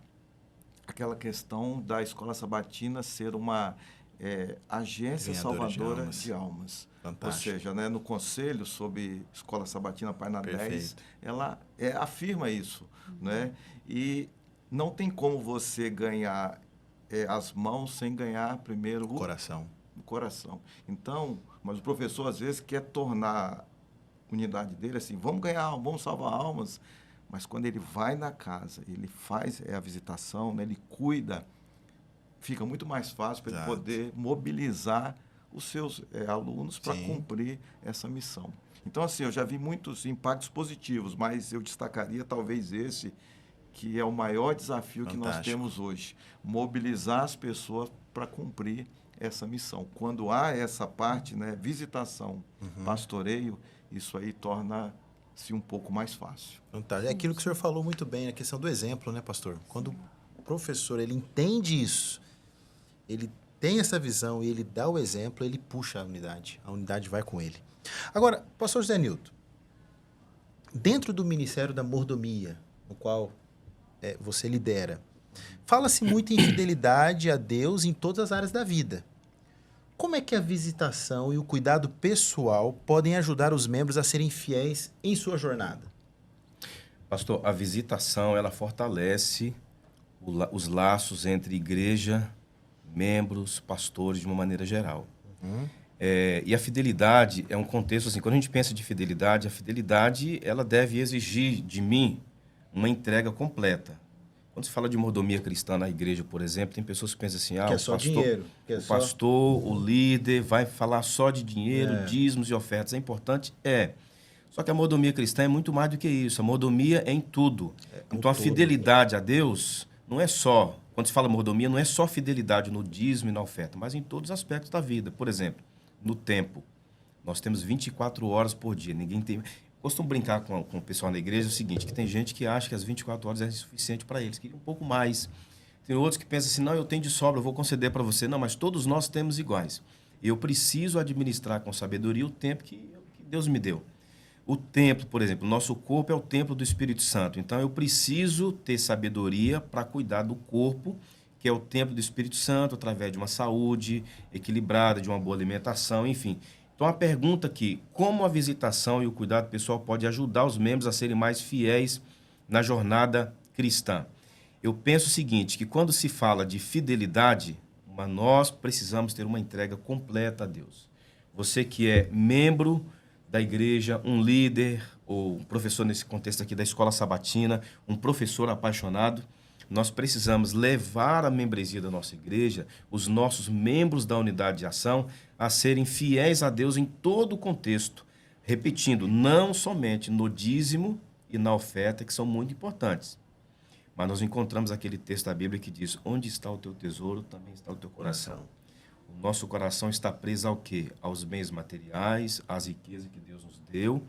aquela questão da Escola Sabatina ser uma agência Ganhadora salvadora de de almas. Fantástico. Ou seja, né, no Conselho sobre Escola Sabatina Página 10, Perfeito. ela afirma isso. Né? E não tem como você ganhar as mãos sem ganhar primeiro o coração. Então, mas o professor às vezes quer tornar a unidade dele assim, vamos ganhar almas, vamos salvar almas. Mas quando ele vai na casa, ele faz a visitação, né, ele cuida, fica muito mais fácil para ele poder mobilizar os seus alunos para cumprir essa missão. Então, assim, eu já vi muitos impactos positivos, mas eu destacaria talvez esse, que é o maior desafio que nós temos hoje. Mobilizar as pessoas para cumprir essa missão. Quando há essa parte, né, visitação, pastoreio, isso aí torna-se um pouco mais fácil. Fantástico. É aquilo que o senhor falou muito bem, a questão do exemplo, né, pastor? Quando o professor ele entende isso, ele tem essa visão e ele dá o exemplo, ele puxa a unidade vai com ele. Agora, pastor José Nilton, dentro do Ministério da Mordomia, no qual você lidera, fala-se muito em fidelidade a Deus em todas as áreas da vida. Como é que a visitação e o cuidado pessoal podem ajudar os membros a serem fiéis em sua jornada? Pastor, a visitação, ela fortalece os laços entre igreja, membros, pastores, de uma maneira geral. E a fidelidade é um contexto assim, quando a gente pensa de fidelidade, a fidelidade ela deve exigir de mim uma entrega completa. Quando se fala de mordomia cristã na igreja, por exemplo, tem pessoas que pensam assim, que é só dinheiro. O pastor, o líder vai falar só de dinheiro, dízimos e ofertas. É importante? Só que a mordomia cristã é muito mais do que isso. A mordomia é em tudo. Então, a fidelidade a Deus não é só... Quando se fala mordomia, não é só fidelidade no dízimo e na oferta, mas em todos os aspectos da vida. Por exemplo, no tempo. Nós temos 24 horas por dia. Ninguém tem... Costumo brincar com o pessoal na igreja o seguinte, que tem gente que acha que as 24 horas é suficiente para eles, queria um pouco mais. Tem outros que pensam assim, não, eu tenho de sobra, eu vou conceder para você. Não, mas todos nós temos iguais. Eu preciso administrar com sabedoria o tempo que Deus me deu. O templo, por exemplo, o nosso corpo é o templo do Espírito Santo. Então, eu preciso ter sabedoria para cuidar do corpo, que é o templo do Espírito Santo, através de uma saúde equilibrada, de uma boa alimentação, enfim. Então, a pergunta aqui, como a visitação e o cuidado pessoal pode ajudar os membros a serem mais fiéis na jornada cristã? Eu penso o seguinte, que quando se fala de fidelidade, nós precisamos ter uma entrega completa a Deus. Você que é membro da igreja, um líder, ou um professor nesse contexto aqui da escola sabatina, um professor apaixonado, nós precisamos levar a membresia da nossa igreja, os nossos membros da unidade de ação, a serem fiéis a Deus em todo o contexto, repetindo, não somente no dízimo e na oferta, que são muito importantes, mas nós encontramos aquele texto da Bíblia que diz, onde está o teu tesouro, também está o teu coração. O nosso coração está preso ao quê? Aos bens materiais, às riquezas que Deus nos deu,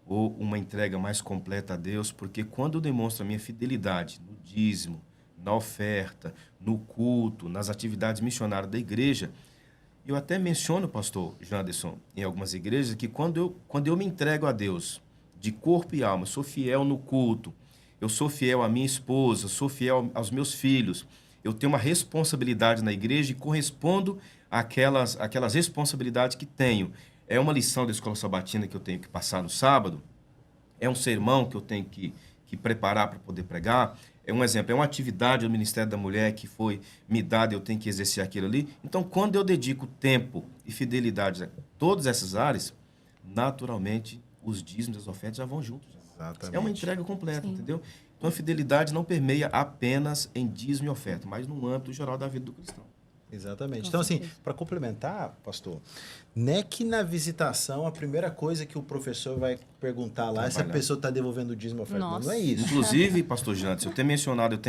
ou uma entrega mais completa a Deus, porque quando eu demonstro a minha fidelidade no dízimo, na oferta, no culto, nas atividades missionárias da igreja, eu até menciono, pastor Janderson, em algumas igrejas, que quando eu me entrego a Deus, de corpo e alma, sou fiel no culto, eu sou fiel à minha esposa, sou fiel aos meus filhos, eu tenho uma responsabilidade na igreja e correspondo àquelas responsabilidades que tenho. É uma lição da escola sabatina que eu tenho que passar no sábado, é um sermão que eu tenho que preparar para poder pregar, é um exemplo, é uma atividade do Ministério da Mulher que foi me dada, eu tenho que exercer aquilo ali. Então, quando eu dedico tempo e fidelidade a todas essas áreas, naturalmente, os dízimos e as ofertas já vão juntos. Exatamente. É uma entrega completa, Sim. entendeu? Então, a fidelidade não permeia apenas em dízimo e oferta, mas no âmbito geral da vida do cristão. Exatamente. Com Então, assim, certeza. para complementar, pastor, não é que na visitação a primeira coisa que o professor vai perguntar lá é se a Trabalhar. pessoa está devolvendo o dízimo ou oferta. Nossa. Não é isso. Inclusive, pastor Jantes, eu tenho mencionado,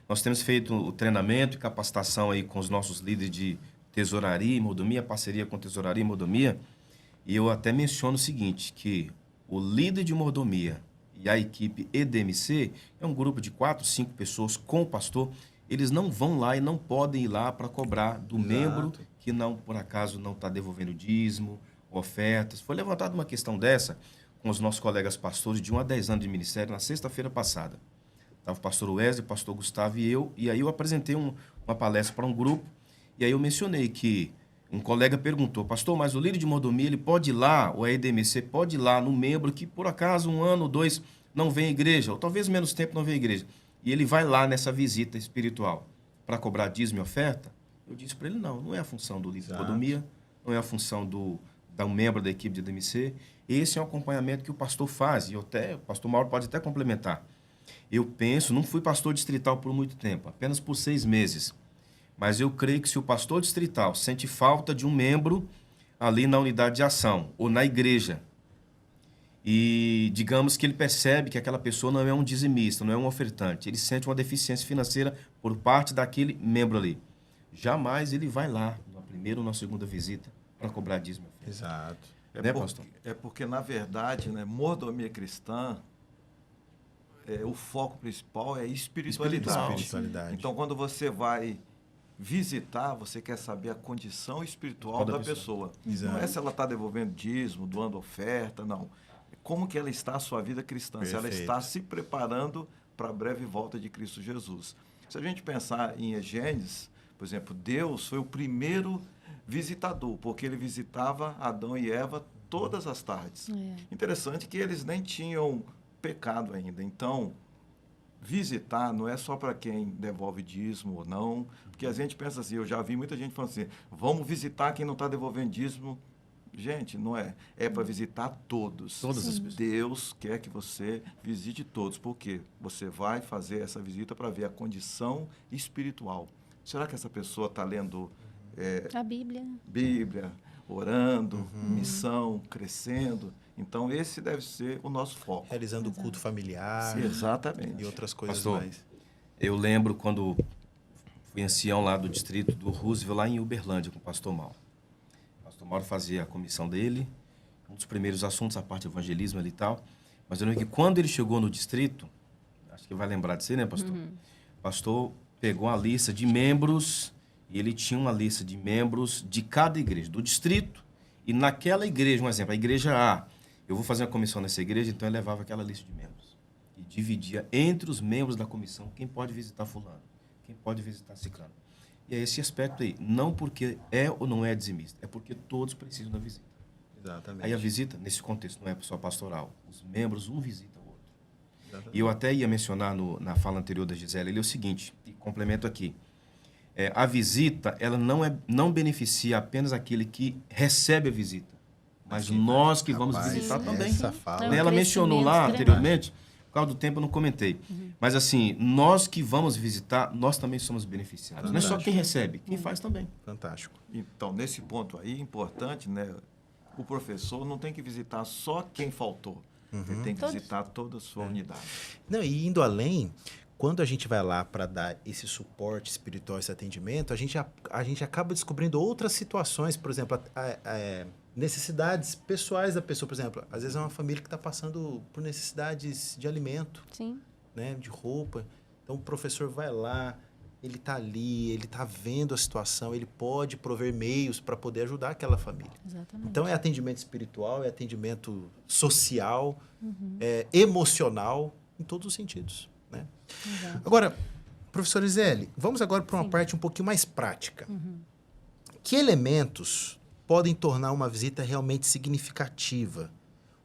nós temos feito o treinamento e capacitação aí com os nossos líderes de tesouraria e mordomia, parceria com tesouraria e mordomia, e eu até menciono o seguinte, que o líder de mordomia e a equipe EDMC é um grupo de 4, 5 pessoas com o pastor, eles não vão lá e não podem ir lá para cobrar do Exato. membro que não, por acaso, não está devolvendo dízimo, ofertas. Foi levantada uma questão dessa com os nossos colegas pastores de 1 a 10 anos de ministério na sexta-feira passada. Estava o pastor Wesley, o pastor Gustavo e eu, e aí eu apresentei uma palestra para um grupo, e aí eu mencionei que um colega perguntou, pastor, mas o líder de mordomia, ele pode ir lá, ou a EDMC pode ir lá no membro que, por acaso, 1 ano ou 2 não vem à igreja, ou talvez menos tempo não vem à igreja, e ele vai lá nessa visita espiritual para cobrar dízimo e oferta? Eu disse para ele, não é a função do líder de Exato. mordomia, não é a função do membro da equipe de EDMC, esse é um acompanhamento que o pastor faz, e o pastor Mauro pode até complementar. Eu penso, não fui pastor distrital por muito tempo, apenas por 6 meses, mas eu creio que se o pastor distrital sente falta de um membro ali na unidade de ação ou na igreja, e digamos que ele percebe que aquela pessoa não é um dizimista, não é um ofertante, ele sente uma deficiência financeira por parte daquele membro ali, jamais ele vai lá na primeira ou na segunda visita para cobrar dízimo. Exato. Né, pastor? É porque, na verdade, né, mordomia cristã, o foco principal é espiritualidade. Espiritualidade. Então, quando você vai visitar, você quer saber a condição espiritual Da da pessoa. pessoa. Exato. Não é se ela está devolvendo dízimo, doando oferta, não. É como que ela está a sua vida cristã, se ela Perfeito. está se preparando para a breve volta de Cristo Jesus. Se a gente pensar em Gênesis, por exemplo, Deus foi o primeiro visitador, porque ele visitava Adão e Eva todas as tardes. É. Interessante que eles nem tinham pecado ainda. Então, visitar não é só para quem devolve dízimo ou não, porque a gente pensa assim, eu já vi muita gente falando assim, vamos visitar quem não está devolvendo dízimo. Gente, não é. É para visitar todos. Todas as pessoas. Deus quer que você visite todos, porque você vai fazer essa visita para ver a condição espiritual. Será que essa pessoa está lendo A Bíblia. Bíblia, orando, missão, crescendo? Então, esse deve ser o nosso foco. Realizando o culto familiar Exatamente. e outras coisas Pastor, mais. Eu lembro quando fui ancião lá do distrito do Roosevelt, lá em Uberlândia, com o pastor Mauro. O pastor Mauro fazia a comissão dele, um dos primeiros assuntos, a parte de evangelismo ali e tal. Mas eu lembro que quando ele chegou no distrito, acho que vai lembrar de você, né, pastor? O pastor pegou a lista de membros e ele tinha uma lista de membros de cada igreja, do distrito. E naquela igreja, um exemplo, a igreja A, eu vou fazer uma comissão nessa igreja, então ele levava aquela lista de membros. E dividia entre os membros da comissão quem pode visitar fulano, quem pode visitar ciclano. E é esse aspecto aí. Não porque é ou não é dizimista, é porque todos precisam da visita. Exatamente. Aí a visita, nesse contexto, não é só pastoral. Os membros, um visita o outro. Exatamente. E eu até ia mencionar na fala anterior da Gisele, ele é o seguinte, e complemento aqui. A visita, ela não beneficia apenas aquele que recebe a visita, mas nós que vamos Rapaz, visitar também. essa fala. É um Né, ela mencionou lá crescimento anteriormente, por causa do tempo eu não comentei. Mas assim, nós que vamos visitar, nós também somos beneficiados. Não é só quem recebe, quem faz também. Fantástico. Então, nesse ponto aí, importante, né? O professor não tem que visitar só quem faltou. Ele tem que Todos. visitar toda a sua unidade. Não, e indo além, quando a gente vai lá para dar esse suporte espiritual, esse atendimento, a gente acaba descobrindo outras situações, por exemplo, necessidades pessoais da pessoa. Por exemplo, às vezes é uma família que está passando por necessidades de alimento, Sim. né, de roupa. Então o professor vai lá, ele está ali, ele está vendo a situação, ele pode prover meios para poder ajudar aquela família. Exatamente. Então é atendimento espiritual, é atendimento social, é emocional, em todos os sentidos, né? Exato. Agora, professor Gisele, vamos agora para uma Sim. parte um pouquinho mais prática. Que elementos podem tornar uma visita realmente significativa?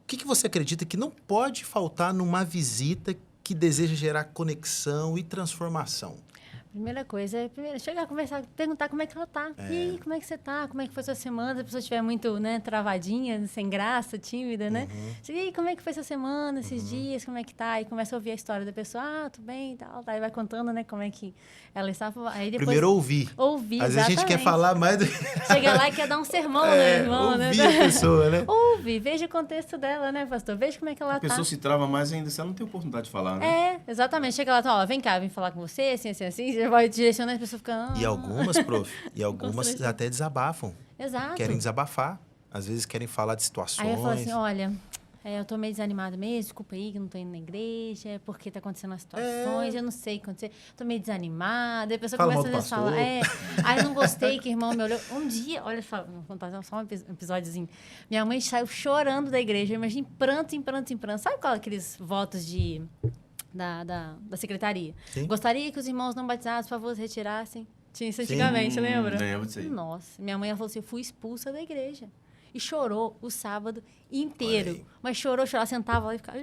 O que você acredita que não pode faltar numa visita que deseja gerar conexão e transformação? Primeira coisa é chegar, conversar, perguntar como é que ela tá. E aí, como é que você tá? Como é que foi sua semana? Se a pessoa estiver muito, né, travadinha, sem graça, tímida, né? E aí, como é que foi sua semana, esses dias? Como é que tá? E começa a ouvir a história da pessoa. Ah, tô bem e tal. Aí vai contando, né, como é que ela estava. Aí depois... Primeiro ouvir. Ouvir, Às vezes a gente quer exatamente. falar mais do Chega lá e quer dar um sermão, né, irmão? ouvir Né? a pessoa, né? Ouve, veja o contexto dela, né, pastor? Veja como é que ela A pessoa tá. se trava mais ainda se ela não tem oportunidade de falar, né? É, exatamente. Chega lá, ó, vem cá, vem falar com você, assim, assim, assim. Você vai direcionando, a pessoa fica... E algumas, prof, algumas Constrangedor. até desabafam. Exato. Querem desabafar. Às vezes querem falar de situações. Aí eu falo assim, olha, eu tô meio desanimada mesmo, desculpa aí que eu não tô indo na igreja, porque tá acontecendo as situações, eu não sei o que acontecer, tô meio desanimada. Aí a pessoa Fala começa mal a do falar, pastor. aí eu não gostei que o irmão me olhou. Um dia, olha só, vou contar só um episódiozinho. Minha mãe saiu chorando da igreja, imagina, em pranto, em pranto, em pranto. Sabe qual aqueles votos da secretaria? Sim. Gostaria que os irmãos não batizados, por favor, se retirassem. Tinha isso antigamente, lembra? Lembro disso aí. Nossa, minha mãe ela falou assim, eu fui expulsa da igreja. E chorou o sábado inteiro. Olha aí. Mas chorou, sentava lá e ficava...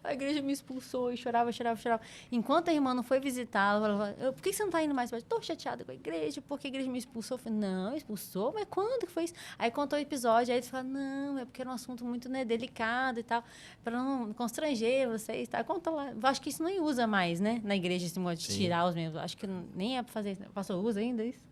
a igreja me expulsou. E chorava, chorava, chorava. Enquanto a irmã não foi visitá-la, ela falou, por que você não está indo mais? Estou chateada com a igreja, porque a igreja me expulsou. Eu falei, não, expulsou? Mas quando que foi isso? Aí contou o episódio, aí eles falaram, não, é porque era um assunto muito, né, delicado e tal, para não constranger vocês. Tá? Conta lá. Eu acho que isso nem usa mais, né? Na igreja, esse modo de Sim. tirar os membros. Acho que nem é para fazer isso. O pastor usa ainda isso?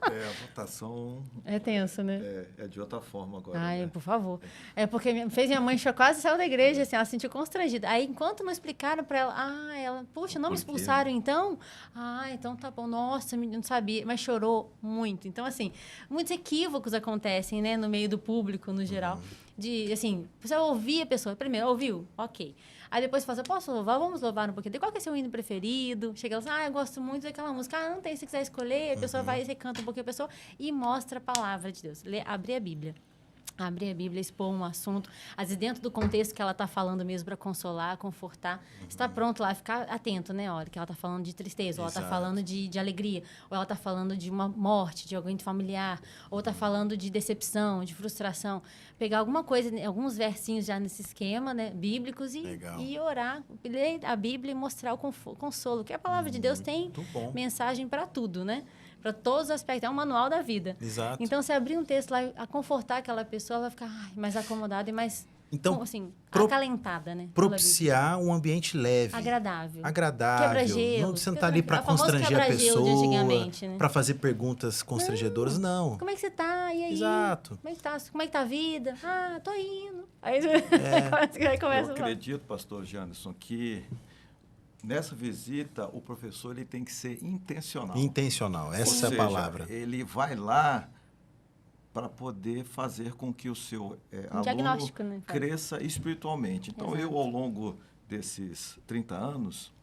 A votação É tenso, né? é de outra forma agora. Ai, né? por favor. É porque fez minha mãe quase saiu da igreja, assim, ela se sentiu constrangida. Aí, enquanto não explicaram pra ela, puxa, não me Por quê? expulsaram então? Ah, então tá bom. Nossa, não sabia. Mas chorou muito. Então, assim, muitos equívocos acontecem, né, no meio do público, no geral. De, assim, você ouvir a pessoa. Primeiro, ouviu? Ok. Aí depois você fala assim, posso louvar? Vamos louvar um pouquinho. Qual que é seu hino preferido? Chega lá, eu gosto muito daquela música. Ah, não tem, se quiser escolher. A pessoa vai, você canta um pouquinho a pessoa e mostra a palavra de Deus. Abrir a Bíblia. Abrir a Bíblia, expor um assunto, às vezes dentro do contexto que ela está falando mesmo para consolar, confortar. Está pronto lá, ficar atento, né? Olha, que ela está falando de tristeza, ou ela está Exato. falando de alegria, ou ela está falando de uma morte, de alguém familiar, ou está falando de decepção, de frustração. Pegar alguma coisa, alguns versinhos já nesse esquema, né? Bíblicos Legal. e orar, ler a Bíblia e mostrar o consolo, que a palavra de Deus tem Muito bom. mensagem para tudo, né? Para todos os aspectos. É um manual da vida. Exato. Então, se abrir um texto lá e a confortar aquela pessoa, ela vai ficar mais acomodada e mais, Então, assim, pro- acalentada, né? propiciar um ambiente leve. Agradável. Agradável. Quebra-gelo. Não, você não tá ali para A famosa constranger a quebra-gelo de pessoa, antigamente, né? para fazer perguntas constrangedoras, não. Como é que você tá? E aí? Exato. Como é que tá a vida? Ah, tô indo. Aí, É. aí começa Eu a falar. acredito, pastor Janderson, que nessa visita o professor ele tem que ser intencional. Intencional, essa Ou é a seja, palavra. Ele vai lá para poder fazer com que o seu aluno diagnóstico, né? cresça espiritualmente. Então, Exato. eu, ao longo desses 30 anos,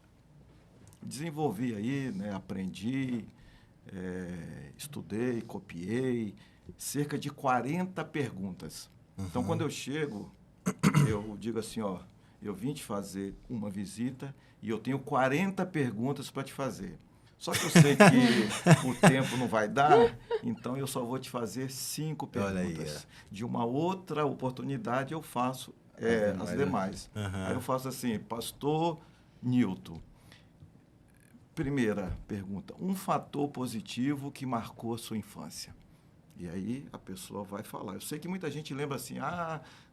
desenvolvi aí, né, aprendi, estudei, copiei, cerca de 40 perguntas. Então, quando eu chego, eu digo assim, ó, eu vim te fazer uma visita e eu tenho 40 perguntas para te fazer. Só que eu sei que o tempo não vai dar, então eu só vou te fazer 5 Olha aí, perguntas. De uma outra oportunidade eu faço as demais. Aí eu faço assim, Pastor Nilton. Primeira pergunta, um fator positivo que marcou a sua infância. E aí a pessoa vai falar. Eu sei que muita gente lembra assim,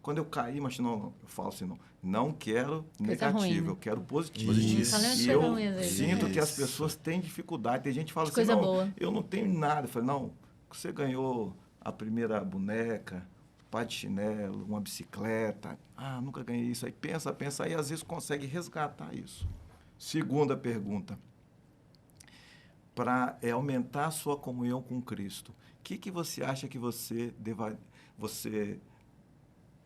quando eu caí, mas não, eu falo assim, não quero negativo, ruim, né? eu quero positivo. Isso. Só lembra de E coisa eu ruim, às vezes. sinto que as Isso. pessoas têm dificuldade. Tem gente que fala De assim, coisa não, boa. eu não tenho nada. Eu falei, não, você ganhou a primeira boneca, pá de chinelo, uma bicicleta. Nunca ganhei isso. Aí pensa, aí às vezes consegue resgatar isso. Segunda pergunta. Para aumentar a sua comunhão com Cristo, o que você acha que você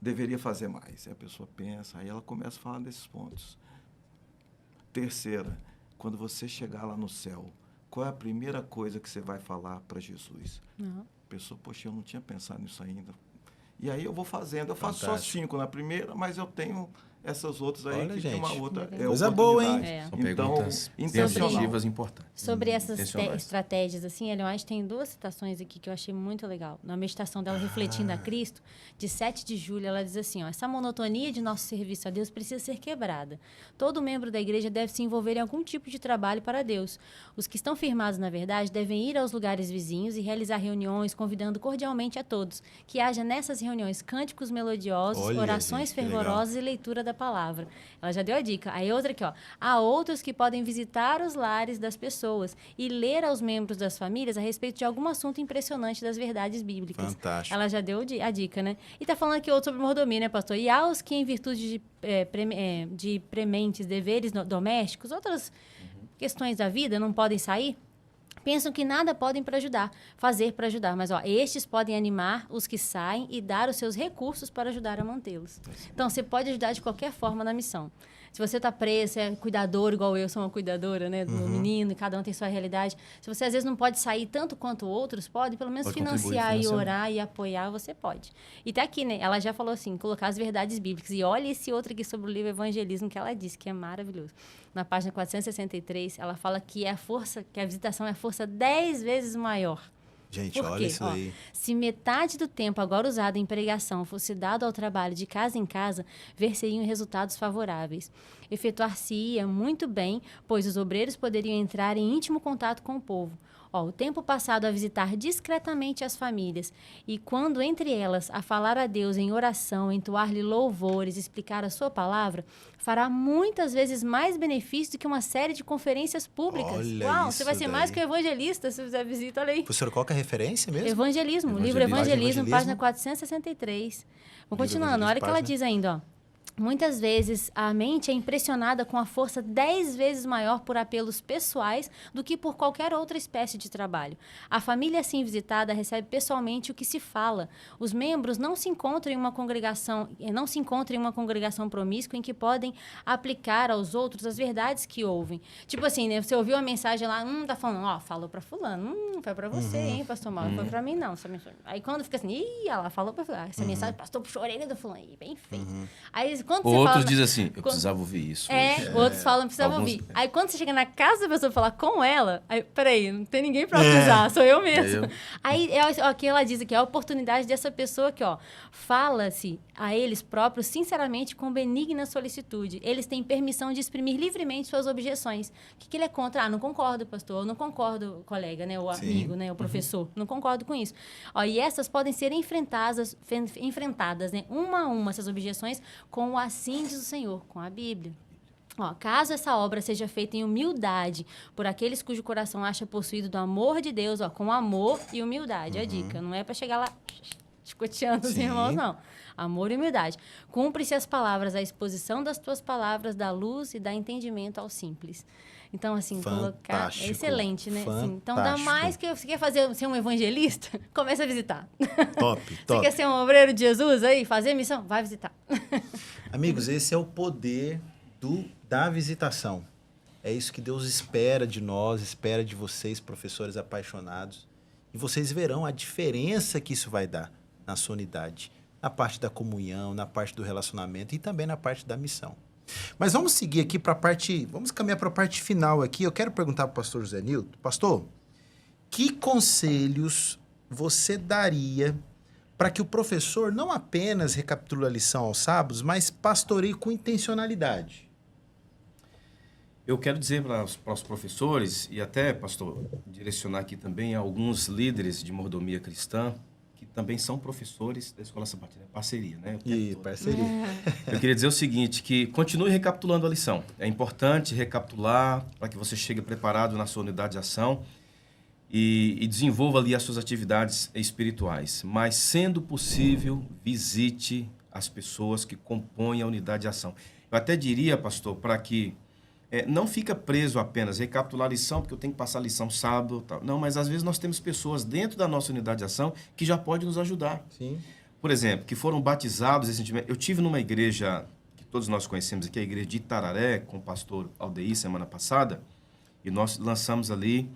deveria fazer mais? Aí a pessoa pensa, aí ela começa a falar desses pontos. Terceira, quando você chegar lá no céu, qual é a primeira coisa que você vai falar para Jesus? Não. A pessoa, poxa, eu não tinha pensado nisso ainda. E aí eu vou fazendo, eu faço Fantástico. só 5 na primeira, mas eu tenho essas outras aí, Olha, que tem uma gente, outra coisa boa, hein? oportunidade. São Então, perguntas bem intencional. objetivas e importantes. Sobre essas Intencionais. estratégias, assim, Ellen White tem 2 citações aqui que eu achei muito legal. Na meditação dela, Refletindo a Cristo, de 7 de julho, ela diz assim, ó, essa monotonia de nosso serviço a Deus precisa ser quebrada. Todo membro da igreja deve se envolver em algum tipo de trabalho para Deus. Os que estão firmados na verdade devem ir aos lugares vizinhos e realizar reuniões, convidando cordialmente a todos. Que haja nessas reuniões cânticos melodiosos, Olha, orações gente, que legal. fervorosas e leitura da palavra. Ela já deu a dica. Aí outra aqui, ó. Há outros que podem visitar os lares das pessoas e ler aos membros das famílias a respeito de algum assunto impressionante das verdades bíblicas. Fantástico. Ela já deu a dica, né? E tá falando aqui outro sobre mordomia, né, pastor? E há os que, em virtude de prementes deveres domésticos, outras questões da vida, não podem sair, pensam que nada podem fazer para ajudar. Mas, ó, estes podem animar os que saem e dar os seus recursos para ajudar a mantê-los. Então, você pode ajudar de qualquer forma na missão. Se você está preso, é cuidador, igual eu sou uma cuidadora, né, do meu menino, e cada um tem sua realidade. Se você, às vezes, não pode sair tanto quanto outros podem, pelo menos Pode contribuir financiar e financeiramente. orar e apoiar, você pode. E tá aqui, né, ela já falou assim, colocar as verdades bíblicas. E olha esse outro aqui sobre o livro Evangelismo, que ela disse, que é maravilhoso. Na página 463, ela fala que a visitação é a força 10 vezes maior. Gente, Por olha quê? isso Ó, aí. se metade do tempo agora usado em pregação fosse dado ao trabalho de casa em casa, ver-se-iam resultados favoráveis. Efetuar-se-ia muito bem, pois os obreiros poderiam entrar em íntimo contato com o povo. Ó, o tempo passado a visitar discretamente as famílias e, quando entre elas, a falar a Deus em oração, entoar-lhe louvores, explicar a sua palavra, fará muitas vezes mais benefício do que uma série de conferências públicas. Olha Uau, isso você vai ser mais daí. que um evangelista se fizer visita, olha aí. Professor, qual que é a referência mesmo? Evangelismo, livro Evangelismo. Evangelismo, página Evangelismo. 463. Vou Livro continuando, olha o que ela Evangelismo, diz ainda, ó. Muitas vezes a mente é impressionada com a força 10 vezes maior por apelos pessoais do que por qualquer outra espécie de trabalho. A família assim visitada recebe pessoalmente o que se fala. Os membros não se encontram em uma congregação promíscua em que podem aplicar aos outros as verdades que ouvem. Tipo assim, né? Você ouviu uma mensagem lá, tá falando, ó, falou pra fulano, foi pra você, hein, pastor Mauro, não foi pra mim não. Aí quando fica assim, ela falou pra fulano, essa mensagem, pastor, puxou a orelha do fulano, bem feio. Aí quando você Outros fala, dizem assim, eu precisava ouvir isso. hoje. outros falam, precisava Alguns- ouvir. Aí quando você chega na casa da pessoa e falar com ela, aí, peraí, não tem ninguém pra acusar, sou eu mesmo. É eu. Aí, aqui ela diz aqui, a oportunidade dessa pessoa que, ó, fala-se a eles próprios sinceramente com benigna solicitude. Eles têm permissão de exprimir livremente suas objeções. O que ele é contra? Não concordo, pastor, eu não concordo, colega, né, o amigo, né, o professor, não concordo com isso. Ó, e essas podem ser enfrentadas, né, uma a uma, essas objeções, com o assim diz o Senhor, com a Bíblia. Ó, caso essa obra seja feita em humildade por aqueles cujo coração acha possuído do amor de Deus, ó, com amor e humildade, a dica. Não é para chegar lá escoteando os Sim. irmãos, não. Amor e humildade. Cumpre-se as palavras, a exposição das tuas palavras, da luz e dá entendimento ao simples. Então, assim, colocar... Fantástico. É excelente, né? Assim, então, dá Fantástico. mais que você quer ser um evangelista, começa a visitar. Top, Você top. quer ser um obreiro de Jesus aí, fazer missão? Vai visitar. Amigos, esse é o poder da visitação. É isso que Deus espera de nós, espera de vocês, professores apaixonados. E vocês verão a diferença que isso vai dar na sua unidade, na parte da comunhão, na parte do relacionamento e também na parte da missão. Mas vamos seguir aqui para a parte, vamos caminhar para a parte final aqui. Eu quero perguntar para o pastor José Nilton, pastor, que conselhos você daria para que o professor não apenas recapitule a lição aos sábados, mas pastoreie com intencionalidade? Eu quero dizer para os professores, e até, pastor, direcionar aqui também a alguns líderes de mordomia cristã, que também são professores da Escola Sabatina. Parceria, né? E parceria. Eu queria dizer o seguinte, que continue recapitulando a lição. É importante recapitular para que você chegue preparado na sua unidade de ação e desenvolva ali as suas atividades espirituais. Mas, sendo possível, visite as pessoas que compõem a unidade de ação. Eu até diria, pastor, para que não fica preso apenas recapitular a lição, porque eu tenho que passar a lição sábado. Tal. Não, mas às vezes nós temos pessoas dentro da nossa unidade de ação que já podem nos ajudar. Sim. Por exemplo, que foram batizados recentemente. Eu tive numa igreja que todos nós conhecemos aqui, a igreja de Itararé, com o pastor Aldeir, semana passada, e nós lançamos ali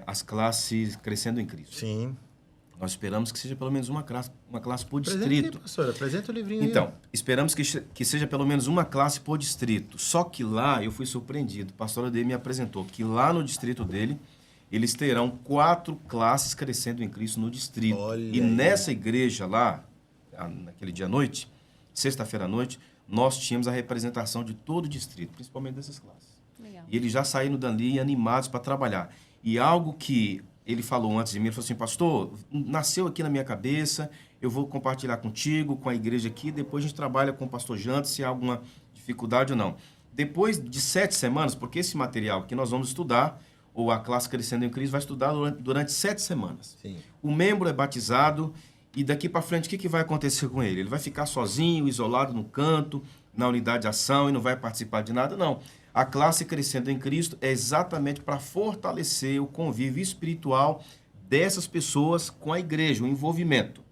as classes Crescendo em Cristo. Sim. Nós esperamos que seja pelo menos uma classe por Apresenta distrito. aí, pastor, apresenta o livrinho aí. Então, esperamos que seja pelo menos uma classe por distrito. Só que lá eu fui surpreendido. O pastor Aldeir me apresentou que lá no distrito dele, eles terão 4 classes Crescendo em Cristo no distrito. Olha e aí. nessa igreja lá, naquele dia à noite, sexta-feira à noite, nós tínhamos a representação de todo o distrito, principalmente dessas classes. Legal. E eles já saíram dali animados para trabalhar. E algo que ele falou antes de mim, ele falou assim, pastor, nasceu aqui na minha cabeça, eu vou compartilhar contigo, com a igreja aqui, depois a gente trabalha com o pastor Jantes, se há alguma dificuldade ou não. Depois de 7 semanas, porque esse material que nós vamos estudar, ou a classe Crescendo em Cristo vai estudar durante 7 semanas. Sim. O membro é batizado e daqui para frente o que vai acontecer com ele? Ele vai ficar sozinho, isolado no canto, na unidade de ação e não vai participar de nada? Não. A classe Crescendo em Cristo é exatamente para fortalecer o convívio espiritual dessas pessoas com a igreja, o envolvimento.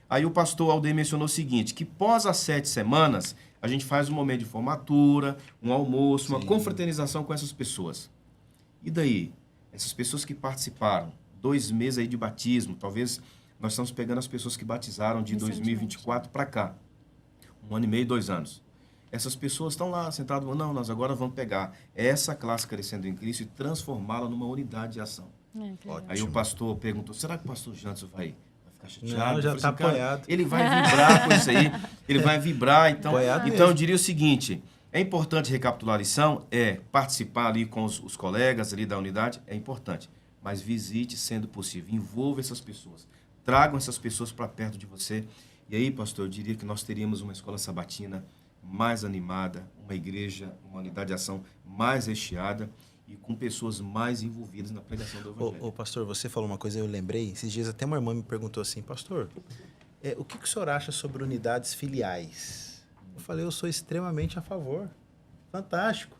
Aí o pastor Aldeir mencionou o seguinte, que pós as 7 semanas, a gente faz um momento de formatura, um almoço, uma Sim. confraternização com essas pessoas. E daí? Essas pessoas que participaram, 2 meses aí de batismo, talvez nós estamos pegando as pessoas que batizaram de 2024 para cá. 1 ano e meio, 2 anos. Essas pessoas estão lá sentadas, não, nós agora vamos pegar essa classe Crescendo em Cristo e transformá-la numa unidade de ação. Que legal. Aí o pastor perguntou, será que o pastor Jantes vai ficar chateado? Não, já Eu falei está assim, cara, apoiado. ele vai vibrar com isso aí, ele vai vibrar. Então, Apoiado então mesmo. eu diria o seguinte, é importante recapitular a lição, participar ali com os colegas ali da unidade, é importante. Mas visite sendo possível, envolva essas pessoas, tragam essas pessoas para perto de você. E aí, pastor, eu diria que nós teríamos uma escola sabatina mais animada, uma igreja, uma unidade de ação mais recheada e com pessoas mais envolvidas na pregação do Evangelho. Ô, pastor, você falou uma coisa, eu lembrei. Esses dias até uma irmã me perguntou assim, pastor, o que o senhor acha sobre unidades filiais? Eu falei, eu sou extremamente a favor. Fantástico.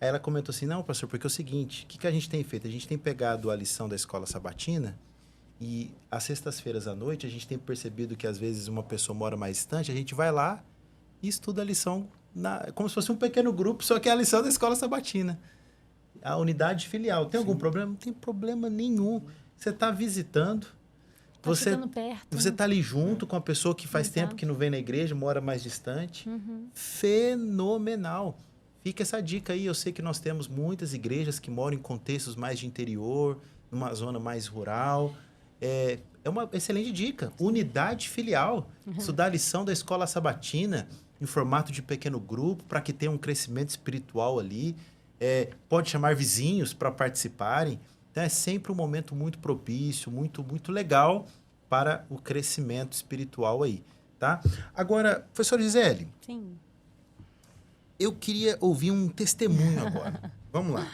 Aí ela comentou assim, não, pastor, porque é o seguinte, o que a gente tem feito? A gente tem pegado a lição da escola sabatina e às sextas-feiras à noite a gente tem percebido que às vezes uma pessoa mora mais distante, a gente vai lá e estuda a lição como se fosse um pequeno grupo, só que é a lição da escola sabatina. A unidade filial. Tem algum problema? Não tem problema nenhum. Você está visitando, você chegando perto, você né? está ali junto com a pessoa que faz Exato. tempo que não vem na igreja, mora mais distante. Fenomenal. Fica essa dica aí. Eu sei que nós temos muitas igrejas que moram em contextos mais de interior, numa zona mais rural. É uma excelente dica. Unidade filial. Estudar a lição da escola sabatina em formato de pequeno grupo para que tenha um crescimento espiritual ali. Pode chamar vizinhos para participarem. Então, é sempre um momento muito propício, muito, muito legal para o crescimento espiritual aí, tá? Agora, professora Gisele, Sim. eu queria ouvir um testemunho agora. Vamos lá.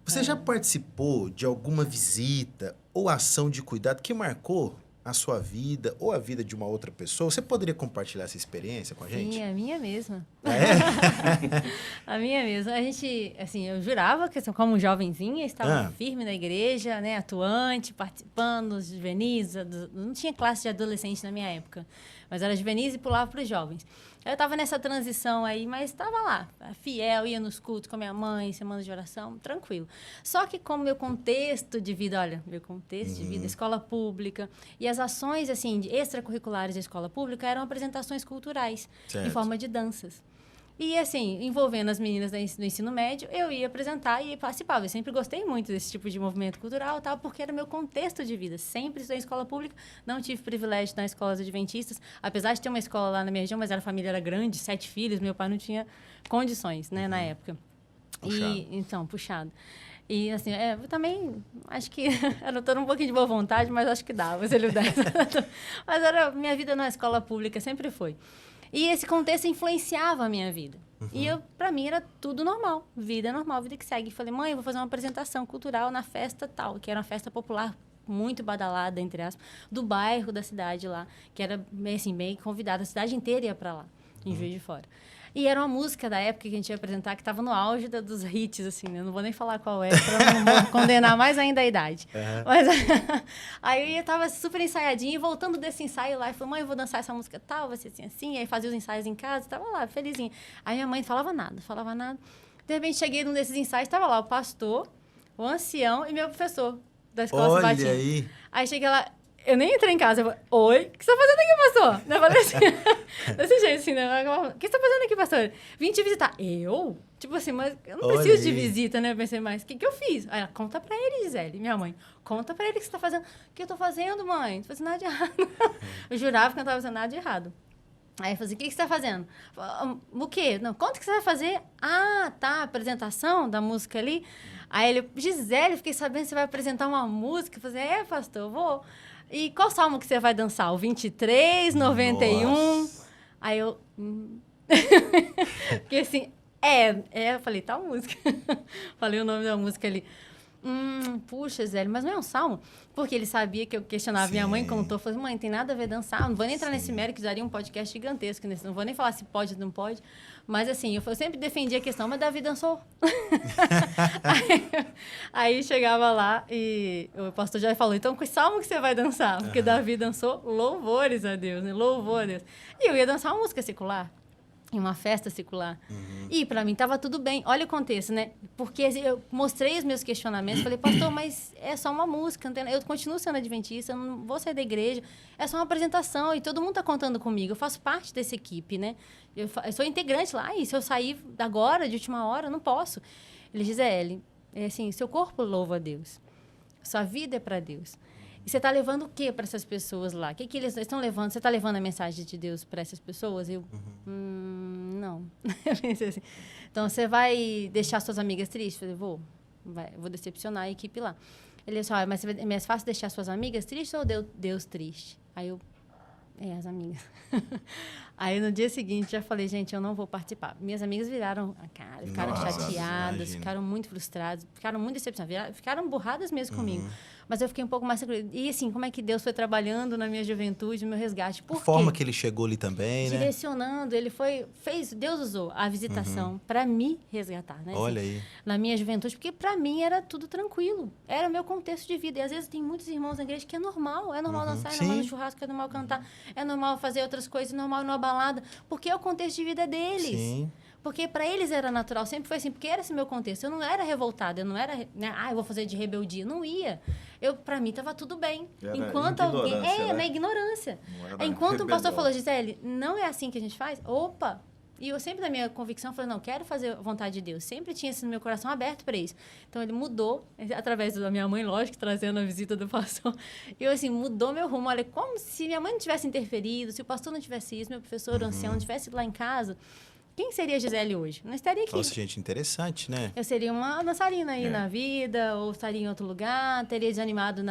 Você já participou de alguma visita ou ação de cuidado que marcou a sua vida ou a vida de uma outra pessoa? Você poderia compartilhar essa experiência com a gente? Sim, a minha mesma. É? A minha mesma. A gente, assim, eu jurava que, assim, como jovenzinha, estava Ah. firme na igreja, né, atuante, participando dos juvenis, não tinha classe de adolescente na minha época. Mas era juvenis e pulava para os jovens. Eu estava nessa transição aí, mas estava lá, fiel, ia nos cultos com a minha mãe, semana de oração, tranquilo. Só que como meu contexto de vida, olha, meu contexto de vida, escola pública, e as ações, assim, extracurriculares da escola pública eram apresentações culturais, Certo. em forma de danças. E, assim, envolvendo as meninas do ensino médio, eu ia apresentar e participava. Eu sempre gostei muito desse tipo de movimento cultural, tal, porque era meu contexto de vida. Sempre estudei em escola pública, não tive privilégio nas escolas adventistas, apesar de ter uma escola lá na minha região, mas a família era grande, 7 filhos, meu pai não tinha condições, né, na época. Puxado. Então, puxado. E, assim, eu também acho que eu não estou um pouquinho de boa vontade, mas acho que dava, se ele desse. Mas minha vida na escola pública sempre foi. E esse contexto influenciava a minha vida. E para mim era tudo normal, vida que segue. Falei, mãe, eu vou fazer uma apresentação cultural na festa tal, que era uma festa popular muito badalada, entre aspas, do bairro da cidade lá, que era assim, meio convidada, a cidade inteira ia para lá, em Juiz de Fora. E era uma música da época que a gente ia apresentar, que estava no auge dos hits, assim, né? Eu não vou nem falar qual é, para não condenar mais ainda a idade. Mas aí eu estava super ensaiadinha, e voltando desse ensaio lá, e falei, mãe, eu vou dançar essa música tal, vai ser assim, assim. Aí fazia os ensaios em casa, estava lá, felizinha. Aí minha mãe falava nada. De repente, cheguei num desses ensaios, estava lá o pastor, o ancião e meu professor da escola Olha sabatina. aí. Cheguei lá, eu nem entrei em casa. Eu falei, oi, o que você tá fazendo aqui, pastor? Eu falei assim, desse jeito, assim, né? O que você tá fazendo aqui, pastor? Vim te visitar. Eu? Tipo assim, mas eu não Olha preciso de aí. visita, né? Eu pensei, mas o que eu fiz? Aí ela, conta pra ele, Gisele, minha mãe. Conta pra ele o que você tá fazendo. O que eu tô fazendo, mãe? Não tô fazendo nada de errado. Eu jurava que eu não tava fazendo nada de errado. Aí eu falei, o que você tá fazendo? O quê? Não, conta o que você vai fazer. Ah, tá, apresentação da música ali. Aí ele, Gisele, fiquei sabendo que você vai apresentar uma música. Eu falei, pastor, eu vou. E qual salmo que você vai dançar? O 23, 91? Nossa. Aí eu... Porque assim, eu falei, tal música. Falei o nome da música ali. Puxa, Zélio, mas não é um salmo? Porque ele sabia que eu questionava. Minha mãe contou, falou, mãe, tem nada a ver dançar. Não vou nem entrar nesse mérito, que daria um podcast gigantesco. Não vou nem falar se pode ou não pode. Mas assim, eu sempre defendi a questão, mas Davi dançou. aí chegava lá e o pastor já falou, então, que salmo que você vai dançar? Porque Davi dançou louvores a Deus, né? Louvor a Deus. E eu ia dançar uma música secular. Em uma festa secular. E para mim estava tudo bem. Olha o contexto, né? Porque eu mostrei os meus questionamentos, falei, pastor, mas é só uma música, eu continuo sendo adventista, eu não vou sair da igreja, é só uma apresentação e todo mundo está contando comigo, eu faço parte dessa equipe, né? Eu sou integrante lá e se eu sair agora, de última hora, eu não posso. Ele diz, assim, seu corpo louva a Deus, sua vida é para Deus. E você está levando o que para essas pessoas lá? O que eles estão levando? Você está levando a mensagem de Deus para essas pessoas? Eu, não. Eu pensei assim. Então, você vai deixar suas amigas tristes? Eu falei, vou decepcionar a equipe lá. Ele disse, mas é mais fácil deixar suas amigas tristes ou Deus triste? Aí eu, as amigas. Aí, no dia seguinte, já falei, gente, eu não vou participar. Minhas amigas viraram a cara, ficaram chateadas, imagina. ficaram muito frustradas, ficaram muito decepcionadas, ficaram burradas mesmo comigo. Mas eu fiquei um pouco mais tranquila. E, assim, como é que Deus foi trabalhando na minha juventude, no meu resgate? Por A forma quê? que ele chegou ali também, né? Direcionando, Deus usou a visitação para me resgatar, né? Olha assim, aí. na minha juventude, porque para mim era tudo tranquilo. Era o meu contexto de vida. E às vezes tem muitos irmãos na igreja que é normal dançar, é normal no Sim. churrasco, é normal cantar, é normal fazer outras coisas, é normal ir numa balada, porque é o contexto de vida deles. Sim. Porque para eles era natural, sempre foi assim, porque era esse meu contexto. Eu não era revoltada, eu não era, né, eu vou fazer de rebeldia, não ia. Para mim estava tudo bem. Era Enquanto ignorância, alguém, né? na ignorância. Não era Enquanto o pastor rebelião. falou, Gisele, não é assim que a gente faz? Opa! E eu sempre, na minha convicção, falei, não, quero fazer a vontade de Deus. Sempre tinha esse no meu coração aberto para isso. Então, ele mudou, através da minha mãe, lógico, trazendo a visita do pastor. E eu, assim, mudou meu rumo. Olha, como se minha mãe não tivesse interferido, se o pastor não tivesse isso, meu professor, o ancião, não tivesse ido lá em casa, quem seria a Gisele hoje? Não estaria aqui. Nossa, gente, interessante, né? Eu seria uma dançarina aí na vida, ou estaria em outro lugar, teria desanimado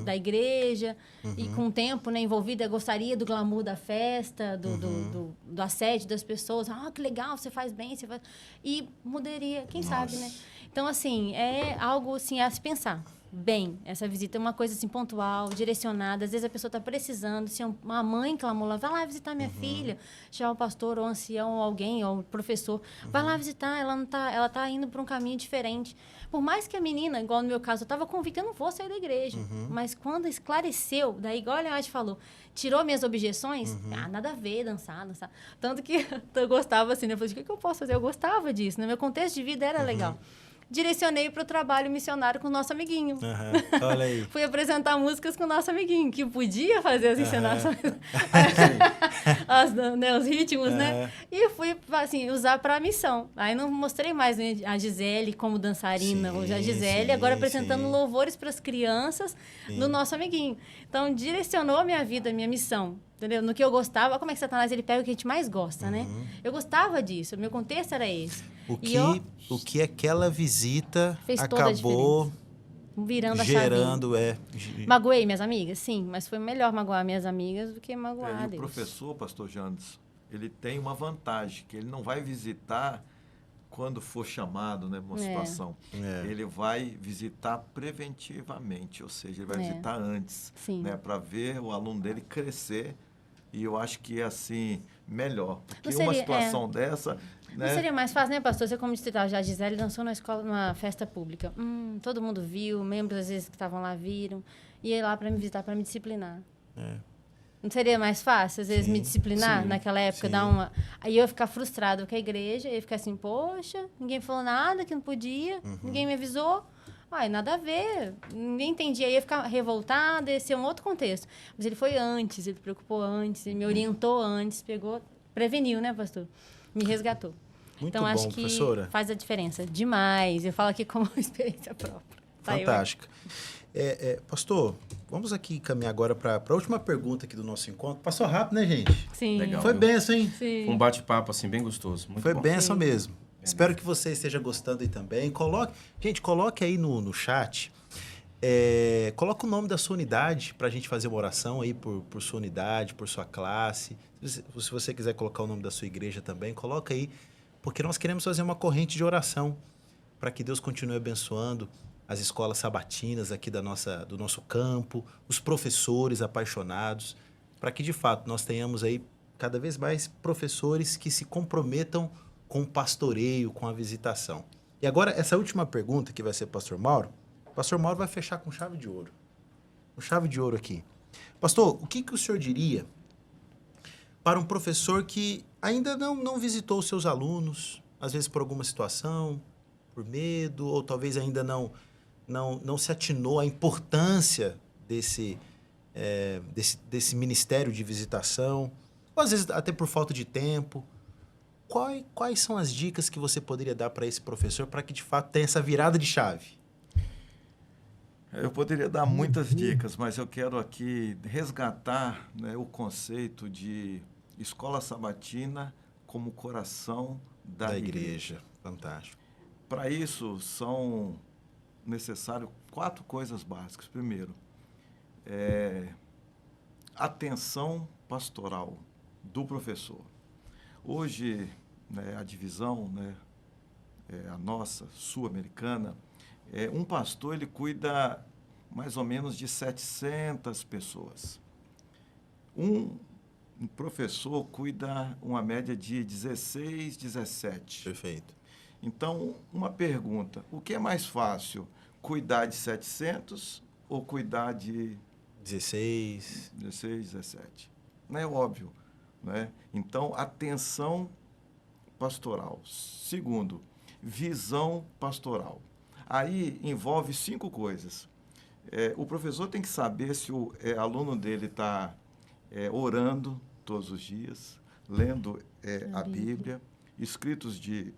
da igreja, e com o tempo, né, envolvida, gostaria do glamour da festa, do assédio das pessoas. Ah, que legal, você faz bem, você faz... E mudaria, quem sabe, né? Então, assim, é algo assim, a se pensar. bem. Essa visita é uma coisa assim pontual, direcionada. Às vezes a pessoa está precisando. Se uma mãe clamou lá, vai lá visitar minha filha. Já o pastor, ou o ancião, ou alguém, ou o professor, vai lá visitar. Ela tá indo para um caminho diferente. Por mais que a menina, igual no meu caso, eu estava convicta, eu não vou sair da igreja. Mas quando esclareceu, daí igual a Leonardo falou, tirou minhas objeções, nada a ver, dançar. Tanto que eu gostava assim, né? Eu falei, o que eu posso fazer? Eu gostava disso, né? Meu contexto de vida era legal. Direcionei para o trabalho missionário com o nosso amiguinho. Olha aí. Fui apresentar músicas com o nosso amiguinho, que podia fazer as encenações, os ritmos, né? E fui, assim, usar para a missão. Aí não mostrei mais a Gisele como dançarina, hoje a Gisele, agora apresentando louvores para as crianças do nosso amiguinho. Então, direcionou a minha vida, a minha missão. Entendeu? No que eu gostava, como é que Satanás ele pega o que a gente mais gosta, né? Eu gostava disso, o meu contexto era esse. O que aquela visita fez toda a acabou virando a gerando, chavinha. Magoei minhas amigas? Sim, mas foi melhor magoar minhas amigas do que magoar E o Deus. professor, pastor Jandes, ele tem uma vantagem, que ele não vai visitar quando for chamado, né, uma situação. Ele vai visitar preventivamente, ou seja, ele vai visitar antes, né, para ver o aluno dele crescer. E eu acho que é assim, melhor. Porque uma situação dessa... Não seria mais fácil, né, pastor? Você, como distrital, já a Gisele dançou na escola, numa festa pública. Todo mundo viu, membros, às vezes, que estavam lá viram. Ia lá para me visitar, para me disciplinar. Não seria mais fácil, às vezes, me disciplinar naquela época? Aí eu ia ficar frustrada com a igreja, ia ficar assim, poxa, ninguém falou nada, que não podia, ninguém me avisou. Nada a ver, ninguém entendia. Aí ia ficar revoltada, ia ser um outro contexto. Mas ele foi antes, ele preocupou antes, ele me orientou antes, preveniu, né, pastor? Me resgatou. Muito então, bom, acho que professora. faz a diferença demais. Eu falo aqui como experiência própria. Fantástica. Pastor, vamos aqui caminhar agora para a última pergunta aqui do nosso encontro. Passou rápido, né, gente? Sim. Legal. Foi benção, hein? Sim. Um bate-papo, assim, bem gostoso. Muito Foi bom. benção mesmo. Espero que você esteja gostando aí também. Coloque aí no chat. Coloca o nome da sua unidade para a gente fazer uma oração aí por sua unidade, por sua classe. Se você quiser colocar o nome da sua igreja também, coloca aí. Porque nós queremos fazer uma corrente de oração para que Deus continue abençoando as escolas sabatinas aqui do nosso campo, os professores apaixonados, para que, de fato, nós tenhamos aí cada vez mais professores que se comprometam com o pastoreio, com a visitação. E agora, essa última pergunta que vai ser Pastor Mauro, o Pastor Mauro vai fechar com chave de ouro. Com chave de ouro aqui. Pastor, o que o senhor diria para um professor que ainda não visitou os seus alunos, às vezes por alguma situação, por medo, ou talvez ainda não se atinou à importância desse ministério de visitação, ou às vezes até por falta de tempo? Quais são as dicas que você poderia dar para esse professor para que, de fato, tenha essa virada de chave? Eu poderia dar muitas dicas, mas eu quero aqui resgatar, né, o conceito de escola sabatina como coração da igreja. Fantástico. Para isso, são necessárias 4 coisas básicas. Primeiro, atenção pastoral do professor. Hoje, né, a divisão, né, a nossa, sul-americana, um pastor ele cuida mais ou menos de 700 pessoas. Um professor cuida uma média de 16, 17. Perfeito. Então, uma pergunta, o que é mais fácil, cuidar de 700 ou cuidar de 16, 17? Não é óbvio, né? Então, atenção pastoral. Segundo, visão pastoral. Aí envolve 5 coisas. O professor tem que saber se o aluno dele está orando todos os dias, lendo a Bíblia, escritos de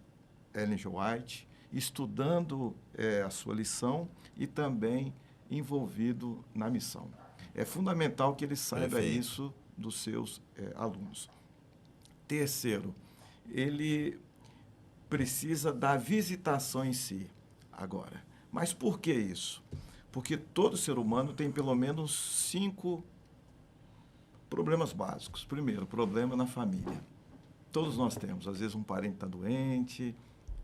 Ellen G. White, estudando a sua lição e também envolvido na missão. É fundamental que ele saiba isso dos seus alunos. Terceiro, ele precisa da visitação em si agora. Mas por que isso? Porque todo ser humano tem pelo menos 5 problemas básicos. Primeiro, problema na família. Todos nós temos. Às vezes um parente está doente,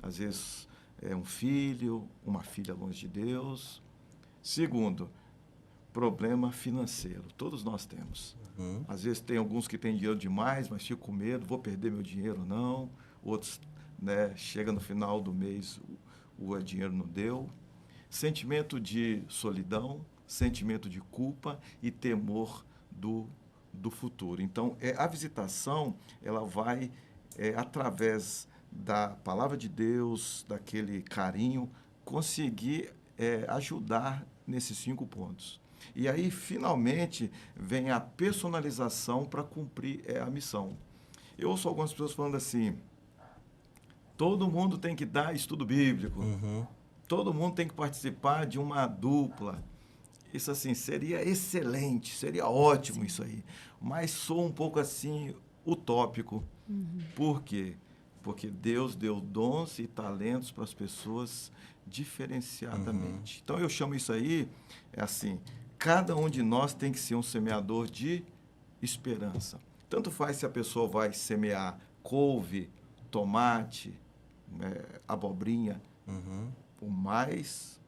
às vezes um filho, uma filha longe de Deus, Segundo, problema financeiro. Todos nós temos. Às vezes tem alguns que têm dinheiro demais, mas ficam com medo, vou perder meu dinheiro, não. Outros, né, chega no final do mês, o dinheiro não deu. Sentimento de solidão, sentimento de culpa e temor do futuro. Então, a visitação, ela vai, através da palavra de Deus, daquele carinho, conseguir ajudar nesses 5 pontos. E aí, finalmente, vem a personalização para cumprir a missão. Eu ouço algumas pessoas falando assim, todo mundo tem que dar estudo bíblico, todo mundo tem que participar de uma dupla. Isso, assim, seria excelente, seria ótimo isso aí. Mas sou um pouco, assim, utópico. Por quê? Porque Deus deu dons e talentos para as pessoas diferenciadamente. Então, eu chamo isso aí, assim, cada um de nós tem que ser um semeador de esperança. Tanto faz se a pessoa vai semear couve, tomate, abobrinha. O mais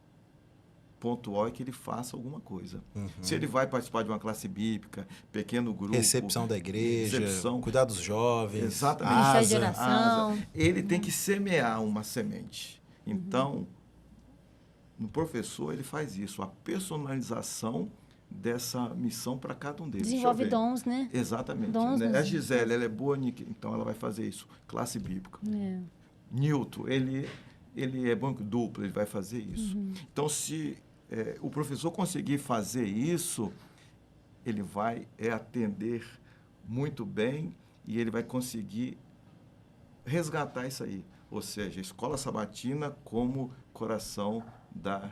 pontual é que ele faça alguma coisa. Se ele vai participar de uma classe bíblica, pequeno grupo... Recepção da igreja, cuidar dos jovens, exatamente, Ministério de oração. ele tem que semear uma semente. Então, no professor, ele faz isso, a personalização dessa missão para cada um deles. Desenvolve Deixa eu ver. dons, né? Exatamente. Dons, Né? né? A Gisele, ela é boa, então ela vai fazer isso, classe bíblica. Newton, ele é bom em duplo, ele vai fazer isso. Então, se o professor conseguir fazer isso, ele vai atender muito bem e ele vai conseguir resgatar isso aí. Ou seja, a escola sabatina como coração da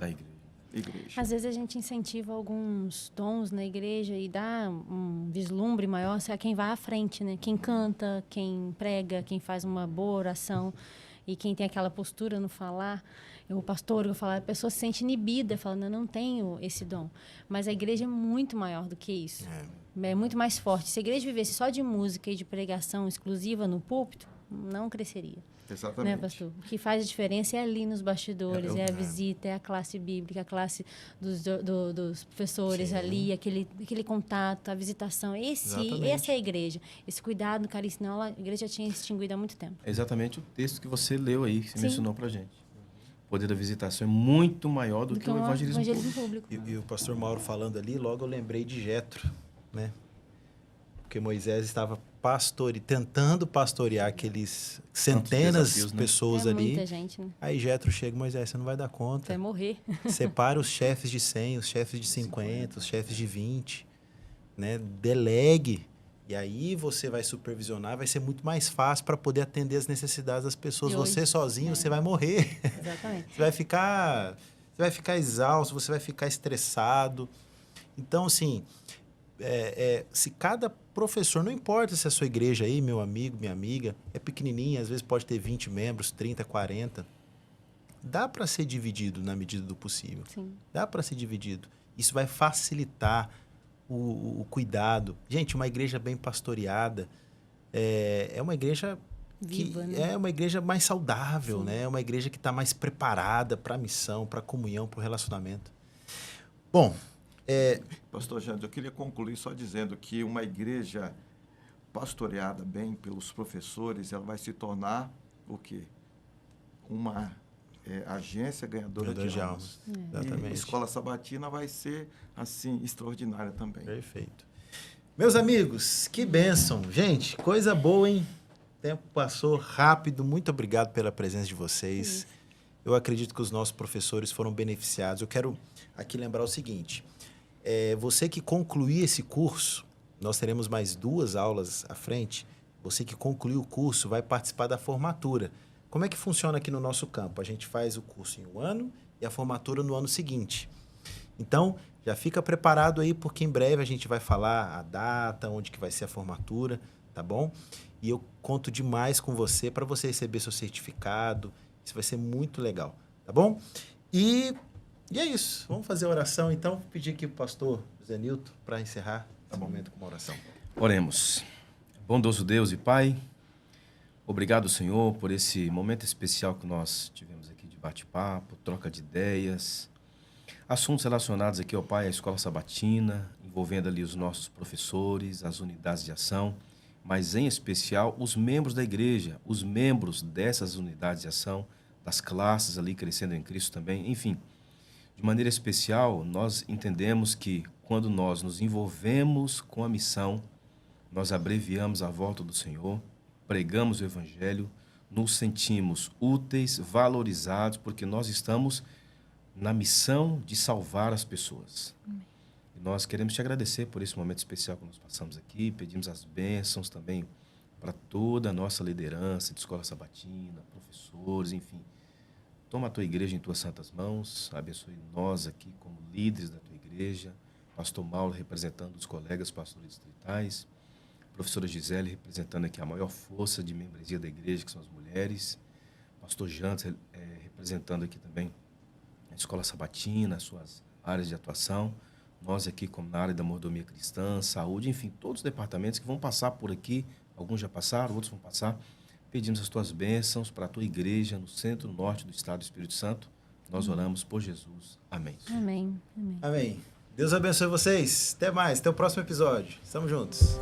igreja. Às vezes a gente incentiva alguns dons na igreja e dá um vislumbre maior a quem vai à frente, né? Quem canta, quem prega, quem faz uma boa oração e quem tem aquela postura no falar. O pastor, eu falo, a pessoa se sente inibida, falando, eu não tenho esse dom. Mas a igreja é muito maior do que isso. É muito mais forte. Se a igreja vivesse só de música e de pregação exclusiva no púlpito, não cresceria. Exatamente. Né, pastor? O que faz a diferença é ali nos bastidores, é a visita, é a classe bíblica, a classe dos professores ali, aquele contato, a visitação. Essa é a igreja. Esse cuidado, carinho, senão a igreja já tinha extinguido há muito tempo. É exatamente o texto que você leu aí, que você mencionou pra gente. O poder da visitação é muito maior do que o evangelismo público. E o pastor Mauro falando ali, logo eu lembrei de Jetro, né? Porque Moisés estava tentando pastorear aqueles centenas de pessoas ali. Muita gente, né? Aí Jetro chega, Moisés, você não vai dar conta. Vai morrer. Separa os chefes de 100, os chefes de 50, os chefes de 20, né? Delegue. E aí você vai supervisionar, vai ser muito mais fácil para poder atender as necessidades das pessoas. Você sozinho, você vai morrer. Exatamente. Você vai ficar exausto, você vai ficar estressado. Então, assim, se cada professor, não importa se a sua igreja aí, meu amigo, minha amiga, é pequenininha, às vezes pode ter 20 membros, 30, 40, dá para ser dividido na medida do possível. Sim. Dá para ser dividido. Isso vai facilitar o cuidado. Gente, uma igreja bem pastoreada é uma igreja Viva, que né? é uma igreja mais saudável, Sim. né? É uma igreja que está mais preparada para a missão, para a comunhão, para o relacionamento. Bom, Pastor Jânio, eu queria concluir só dizendo que uma igreja pastoreada bem pelos professores, ela vai se tornar o quê? Uma agência ganhadora de almas. Exatamente. E a escola sabatina vai ser, assim, extraordinária também. Perfeito. Meus amigos, que bênção. Gente, coisa boa, hein? O tempo passou rápido. Muito obrigado pela presença de vocês. Eu acredito que os nossos professores foram beneficiados. Eu quero aqui lembrar o seguinte. Você que concluir esse curso, nós teremos mais 2 aulas à frente. Você que concluir o curso vai participar da formatura. Como é que funciona aqui no nosso campo? A gente faz o curso em um ano e a formatura no ano seguinte. Então, já fica preparado aí, porque em breve a gente vai falar a data, onde que vai ser a formatura, tá bom? E eu conto demais com você para você receber seu certificado. Isso vai ser muito legal, tá bom? E é isso. Vamos fazer a oração, então. Vou pedir aqui para o pastor Zé Nilton para encerrar esse momento com uma oração. Oremos. Bondoso Deus e Pai, obrigado, Senhor, por esse momento especial que nós tivemos aqui de bate-papo, troca de ideias. Assuntos relacionados aqui, ó Pai, à escola sabatina, envolvendo ali os nossos professores, as unidades de ação, mas em especial os membros da igreja, os membros dessas unidades de ação, das classes ali crescendo em Cristo também, enfim. De maneira especial, nós entendemos que quando nós nos envolvemos com a missão, nós abreviamos a volta do Senhor, pregamos o Evangelho, nos sentimos úteis, valorizados, porque nós estamos na missão de salvar as pessoas. E nós queremos te agradecer por esse momento especial que nós passamos aqui, pedimos as bênçãos também para toda a nossa liderança de escola sabatina, professores, enfim. Toma a tua igreja em tuas santas mãos, abençoe nós aqui como líderes da tua igreja, pastor Mauro representando os colegas pastores distritais, professora Gisele representando aqui a maior força de membresia da igreja, que são as mulheres, pastor Jantes representando aqui também a escola sabatina, as suas áreas de atuação, nós aqui como na área da mordomia cristã, saúde, enfim, todos os departamentos que vão passar por aqui, alguns já passaram, outros vão passar. Pedimos as tuas bênçãos para a tua igreja no centro-norte do estado do Espírito Santo. Nós oramos por Jesus. Amém. Amém. Amém. Amém. Deus abençoe vocês. Até mais. Até o próximo episódio. Estamos juntos.